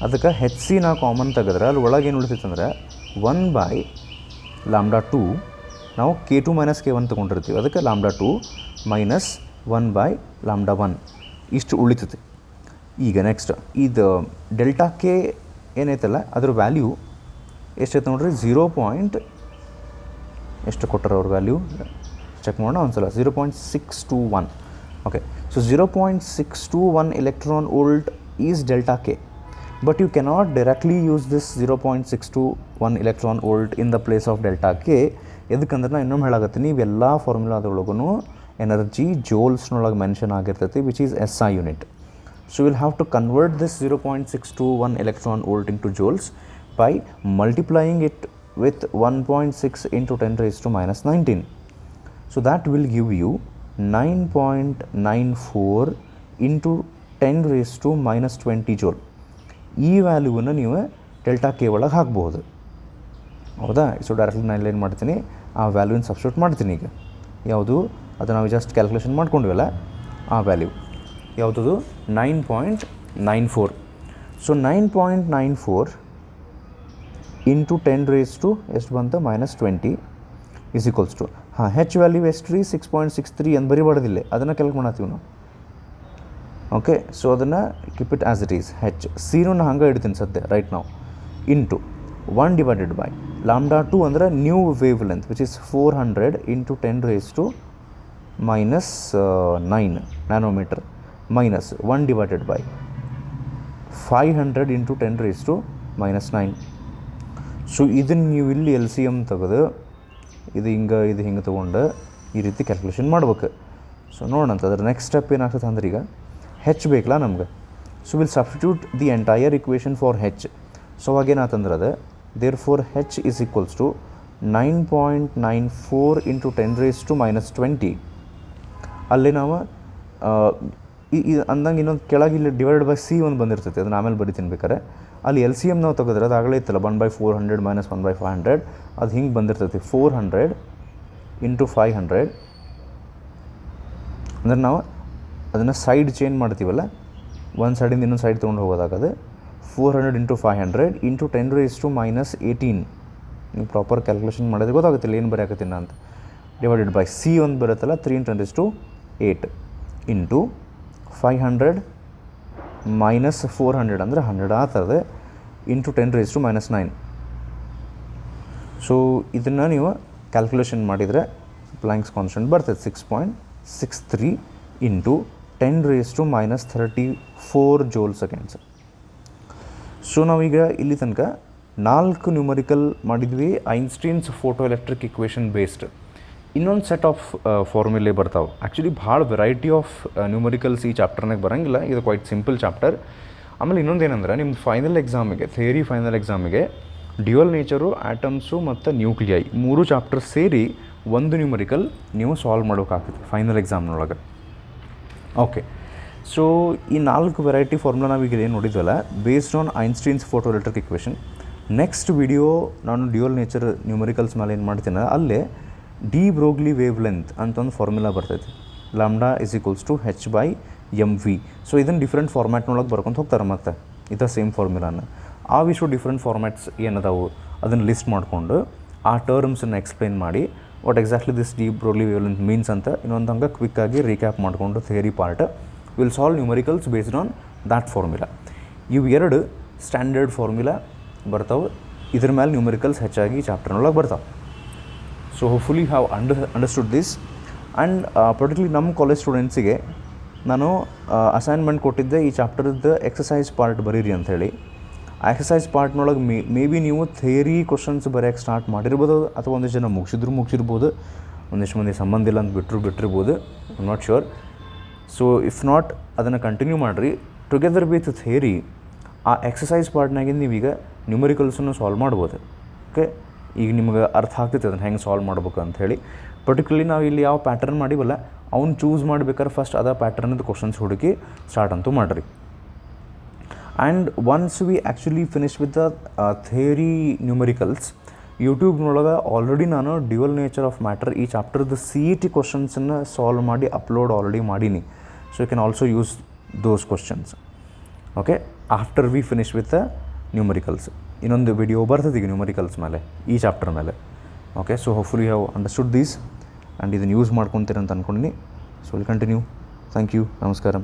ಅದಕ್ಕೆ h c ನಾವು common ತೆಗೆದ್ರೆ ಅಲ್ಲಿ ಒಳಗೆ ಏನು ಉಳಿತೈತೆ ಅಂದರೆ 1 ಬೈ ಲಾಮ್ಡಾ 2. ನಾವು k2 ಮೈನಸ್ k1 ತೊಗೊಂಡಿರ್ತೀವಿ, ಅದಕ್ಕೆ ಲಾಮ್ಡಾ 2 ಮೈನಸ್ 1 ಬೈ ಲಾಮ್ಡಾ 1 ಇಷ್ಟು ಉಳಿತೈತಿ. ಈಗ ನೆಕ್ಸ್ಟ್ ಇದು ಡೆಲ್ಟಾ ಕೆ ಏನೈತಲ್ಲ ಅದ್ರ ವ್ಯಾಲ್ಯೂ ಎಷ್ಟೈತೆ ನೋಡ್ರಿ, 0. ಎಷ್ಟು ಕೊಟ್ಟರೆ ಅವ್ರ ವ್ಯಾಲ್ಯೂ ಚೆಕ್ ಮಾಡೋಣ ಒಂದು ಸಲ. 0.621. Okay, so 0.621 electron volt is delta K, but you cannot directly use this 0.621 electron volt in the place of delta K. ಎದಕ್ಕಂದ್ರೆ ನಾನು ಇನ್ನೊಮ್ಮೆ ಹೇಳಾಗತ್ತೀನಿ, ಇವೆಲ್ಲ ಫಾರ್ಮುಲಾದೊಳಗೂ ಎನರ್ಜಿ ಜೋಲ್ಸ್ನೊಳಗೆ ಮೆನ್ಷನ್ ಆಗಿರ್ತೈತಿ, which is SI unit. So we'll have to convert this 0.621 electron volt into joules by multiplying it with 1.6 into 10 raised to minus 19. So that will give you 9.94 into 10 raised to minus 20 joule. ಈ ವ್ಯಾಲ್ಯೂವನ್ನು ನೀವು delta K ಒಳಗೆ ಹಾಕ್ಬೋದು, ಹೌದಾ? So directly ನಾನು ಏನು ಮಾಡ್ತೀನಿ, ಆ ವ್ಯಾಲ್ಯೂನ ಸಬ್ಸ್ಟಿಟ್ಯೂಟ್ ಮಾಡ್ತೀನಿ. ಈಗ ಯಾವುದು ಅದು ನಾವು ಜಸ್ಟ್ ಕ್ಯಾಲ್ಕುಲೇಷನ್ ಮಾಡ್ಕೊಂಡಿವಲ್ಲ ಆ ವ್ಯಾಲ್ಯೂ ಯಾವುದದು 9.94. ಸೊ 9.94 ಇಂಟು 10 ರೇಸ್ ಟು ಎಷ್ಟು ಬಂತು minus 20 is equals to h value ಎಷ್ಟು ರೀ 6.63 ಅಂತ ಬರೀಬಾರ್ದಿಲ್ಲ, ಅದನ್ನು ಕ್ಯಾಲ್ಕುಲೇಟ್ ಮಾಡತ್ತೀವಿ ನಾವು. ಓಕೆ, ಸೊ ಅದನ್ನು keep it as it is. H ಸಿನೂ ನಾನು ಹಂಗೆ ಇಡ್ತೀನಿ ಸದ್ಯ ರೈಟ್ ನಾವು, ಇಂಟು 1 ಡಿವೈಡೆಡ್ ಬೈ ಲಾಮ್ಡಾ 2 ಅಂದರೆ new wavelength which is 400 into 10 raise to minus 9 nanometer minus 1 divided by 500 into 10 raised to minus 9. So ಇದನ್ನು ನೀವು ಇಲ್ಲಿ ಎಲ್ ಸಿ ಎಮ್ ತೆಗೆದು ಇದು ಹಿಂಗೆ ತೊಗೊಂಡು ಈ ರೀತಿ ಕ್ಯಾಲ್ಕುಲೇಷನ್ ಮಾಡ್ಬೇಕು. ಸೊ ನೋಡೋಣ ಅದ್ರ ನೆಕ್ಸ್ಟ್ ಸ್ಟೆಪ್ ಏನಾಗ್ತದೆ ಅಂದ್ರೆ ಈಗ ಹೆಚ್ ಬೇಕಲ್ಲ ನಮ್ಗೆ. So will substitute the entire equation for h. So ಅವಾಗೇನಾತಂದ್ರೆ ಅದು therefore h is equals to 9.94 into 10 raised to minus 20. ಅಲ್ಲಿ ನಾವು ಅಂದಂಗೆ ಇನ್ನೊಂದು ಕೆಳಗೆ ಇಲ್ಲಿ ಡಿವೈಡೆಡ್ ಬೈ ಸಿ ಒಂದು ಬಂದಿರ್ತೈತೆ, ಅದನ್ನು ಆಮೇಲೆ ಬರಿತೀನಿ ಬೇಕಾರೆ. ಅಲ್ಲಿ ಎಲ್ ಸಿ ಎಮ್ ನಾವು ತೆಗೆದ್ರೆ ಅದು ಆಗಲೇ ಇತ್ತಲ್ಲ 1/400 ಮೈನಸ್ 1/500, ಅದು ಹಿಂಗೆ ಬಂದಿರ್ತೈತಿ 400 ಇಂಟು 500. ಅಂದರೆ ನಾವು ಅದನ್ನು ಸೈಡ್ ಚೇಂಜ್ ಮಾಡ್ತೀವಲ್ಲ, ಒಂದು ಸೈಡಿಂದ ಇನ್ನೊಂದು ಸೈಡ್ ತೊಗೊಂಡು ಹೋಗೋದಾಗದು 400 into 500 into 10 raised to minus 18. ನೀವು ಪ್ರಾಪರ್ ಕ್ಯಾಲ್ಕುಲೇಷನ್ ಮಾಡಿದ್ರೆ ಗೊತ್ತಾಗುತ್ತಿಲ್ಲ ಏನು ಬರೆಯಾಕತ್ತೀನಿ ಅಂತ. ಡಿವೈಡೆಡ್ ಬೈ ಸಿ ಒಂದು ಬರುತ್ತಲ್ಲ 3 × 10 raised to 8 ಇಂಟು 500 ಮೈನಸ್ 400 ಅಂದರೆ 100 ಆ ಥರದ್ದು into 10 raised to minus 9. So ಇದನ್ನು ನೀವು ಕ್ಯಾಲ್ಕುಲೇಷನ್ ಮಾಡಿದರೆ ಪ್ಲ್ಯಾಂಕ್ಸ್ ಕಾನ್ಸ್ಟೆಂಟ್ ಬರ್ತದೆ 6.63 into 10 raised to minus 34 joule seconds. So ನಾವೀಗ ಇಲ್ಲಿ ತನಕ 4 ನ್ಯೂಮರಿಕಲ್ ಮಾಡಿದ್ವಿ, Einstein's photo electric equation based. ಇನ್ನೊಂದು ಸೆಟ್ ಆಫ್ ಫಾರ್ಮುಲೆ ಬರ್ತಾವೆ. ಆ್ಯಕ್ಚುಲಿ ಭಾಳ ವೆರೈಟಿ ಆಫ್ ನ್ಯೂಮರಿಕಲ್ಸ್ ಈ ಚಾಪ್ಟರ್ನಾಗ ಬರೋಂಗಿಲ್ಲ, ಇದು ಕ್ವೈಟ್ ಸಿಂಪಲ್ ಚಾಪ್ಟರ್. ಆಮೇಲೆ ಇನ್ನೊಂದು ಏನಂದ್ರೆ ನಿಮ್ದು ಫೈನಲ್ ಎಕ್ಸಾಮಿಗೆ, ಥಿಯರಿ ಫೈನಲ್ ಎಕ್ಸಾಮಿಗೆ ಡ್ಯುಯಲ್ ನೇಚರು, ಆಟಮ್ಸು ಮತ್ತು ನ್ಯೂಕ್ಲಿಯೈ 3 ಚಾಪ್ಟರ್ ಸೇರಿ ಒಂದು ನ್ಯೂಮರಿಕಲ್ ನೀವು ಸಾಲ್ವ್ ಮಾಡೋಕ್ಕಾಗ್ತದೆ ಫೈನಲ್ ಎಕ್ಸಾಮ್ನೊಳಗೆ. ಓಕೆ, ಸೊ ಈ 4 ವೆರೈಟಿ ಫಾರ್ಮುಲಾ ನಾವೀಗ ಏನು ನೋಡಿದ್ವಲ್ಲ based on Einstein's photo electric equation. Next video ನಾನು ಡ್ಯುಯಲ್ ನೇಚರ್ ನ್ಯೂಮರಿಕಲ್ಸ್ ಮೇಲೆ ಏನು ಮಾಡ್ತೀನಿ, ಅಲ್ಲೇ ಡಿ ಬ್ರೋಗ್ಲಿ ವೇವ್ ಲೆಂತ್ ಅಂತ ಒಂದು ಫಾರ್ಮುಲಾ ಬರ್ತೈತಿ, lambda is equals to h/mv. So ಇದನ್ನು ಡಿಫ್ರೆಂಟ್ ಫಾರ್ಮ್ಯಾಟ್ನೊಳಗೆ ಬರ್ಕೊಂತ ಹೋಗ್ತಾರೆ, ಮತ್ತು ಇದು ಸೇಮ್ ಫಾರ್ಮುಲಾನ ಆ ವಿಷು ಡಿಫ್ರೆಂಟ್ ಫಾರ್ಮ್ಯಾಟ್ಸ್ ಏನದಾವು ಅದನ್ನು ಲಿಸ್ಟ್ ಮಾಡಿಕೊಂಡು ಆ ಟರ್ಮ್ಸನ್ನು ಎಕ್ಸ್ಪ್ಲೇನ್ ಮಾಡಿ what exactly this D Broglie wave length means ಅಂತ ಇನ್ನೊಂದು ಹಂಗೆ ಕ್ವಿಕ್ಕಾಗಿ ರೀಕ್ಯಾಪ್ ಮಾಡಿಕೊಂಡು theory part will solve numericals based on that formula. ಇವು 2 ಸ್ಟ್ಯಾಂಡರ್ಡ್ ಫಾರ್ಮುಲಾ ಬರ್ತಾವೆ, ಇದ್ರ ಮೇಲೆ ನ್ಯೂಮರಿಕಲ್ಸ್ ಹೆಚ್ಚಾಗಿ ಚಾಪ್ಟರ್ನೊಳಗೆ ಬರ್ತಾವೆ. So hopefully have understood this. And particularly ನಮ್ಮ ಕಾಲೇಜ್ ಸ್ಟೂಡೆಂಟ್ಸಿಗೆ ನಾನು ಅಸೈನ್ಮೆಂಟ್ ಕೊಟ್ಟಿದ್ದೆ, ಈ ಚಾಪ್ಟರ್ದು ಎಕ್ಸಸೈಸ್ ಪಾರ್ಟ್ ಬರೀರಿ ಅಂಥೇಳಿ. ಆ ಎಕ್ಸಸೈಸ್ ಪಾರ್ಟ್ನೊಳಗೆ ಮೇ ಬಿ ನೀವು ಥಿಯರಿ ಕ್ವಶನ್ಸ್ ಬರೆಯೋಕ್ಕೆ ಸ್ಟಾರ್ಟ್ ಮಾಡಿರ್ಬೋದು, ಅಥವಾ ಒಂದಿಷ್ಟು ಜನ ಮುಗಿಸಿರ್ಬೋದು, ಒಂದಿಷ್ಟು ಮಂದಿ ಸಂಬಂಧ ಇಲ್ಲ ಅಂತ ಬಿಟ್ಟಿರ್ಬೋದು, I not sure. So if not ಅದನ್ನು ಕಂಟಿನ್ಯೂ ಮಾಡಿರಿ ಟುಗೆದರ್ ವಿತ್ ಥಿಯರಿ. ಆ ಎಕ್ಸಸೈಸ್ ಪಾರ್ಟ್ನಾಗಿಂದ ನೀವೀಗ ನ್ಯೂಮರಿಕಲ್ಸನ್ನು ಸಾಲ್ವ್ ಮಾಡ್ಬೋದು. ಓಕೆ, ಈಗ ನಿಮ್ಗೆ ಅರ್ಥ ಆಗ್ತೈತೆ ಅದನ್ನು ಹೆಂಗೆ ಸಾಲ್ವ್ ಮಾಡ್ಬೇಕು ಅಂಥೇಳಿ. ಪರ್ಟಿಕ್ಯುಲರ್ಲಿ ನಾವು ಇಲ್ಲಿ ಯಾವ ಪ್ಯಾಟರ್ನ್ ಮಾಡಿವಲ್ಲ ಅವ್ನು ಚೂಸ್ ಮಾಡ್ಬೇಕಾದ್ರೆ ಫಸ್ಟ್ ಅದ ಪ್ಯಾಟರ್ನದ್ದು ಕ್ವಶನ್ಸ್ ಹುಡುಕಿ ಸ್ಟಾರ್ಟ್ ಅಂತೂ ಮಾಡಿರಿ. And once we actually finish with the theory numericals, ಯೂಟ್ಯೂಬ್ನೊಳಗೆ ಆಲ್ರೆಡಿ ನಾನು ಡ್ಯುಯಲ್ ನೇಚರ್ ಆಫ್ ಮ್ಯಾಟರ್ ಈ ಚಾಪ್ಟರ್ದು CET ಕ್ವಶನ್ಸನ್ನು ಸಾಲ್ವ್ ಮಾಡಿ ಅಪ್ಲೋಡ್ ಆಲ್ರೆಡಿ ಮಾಡೀನಿ. So you can also use those questions. Okay, after we finish with the numericals. ಇನ್ನೊಂದು video ಬರ್ತದೆ ಈಗ ನ್ಯೂಮರಿಕಲ್ಸ್ ಮೇಲೆ, ಈ ಚಾಪ್ಟರ್ ಮೇಲೆ. Okay, so hopefully you have understood these and ಇದನ್ನು ಯೂಸ್ ಮಾಡ್ಕೊತೀರಂತ ಅಂದ್ಕೊಂಡಿನಿ. So will continue. Thank you. ನಮಸ್ಕಾರ.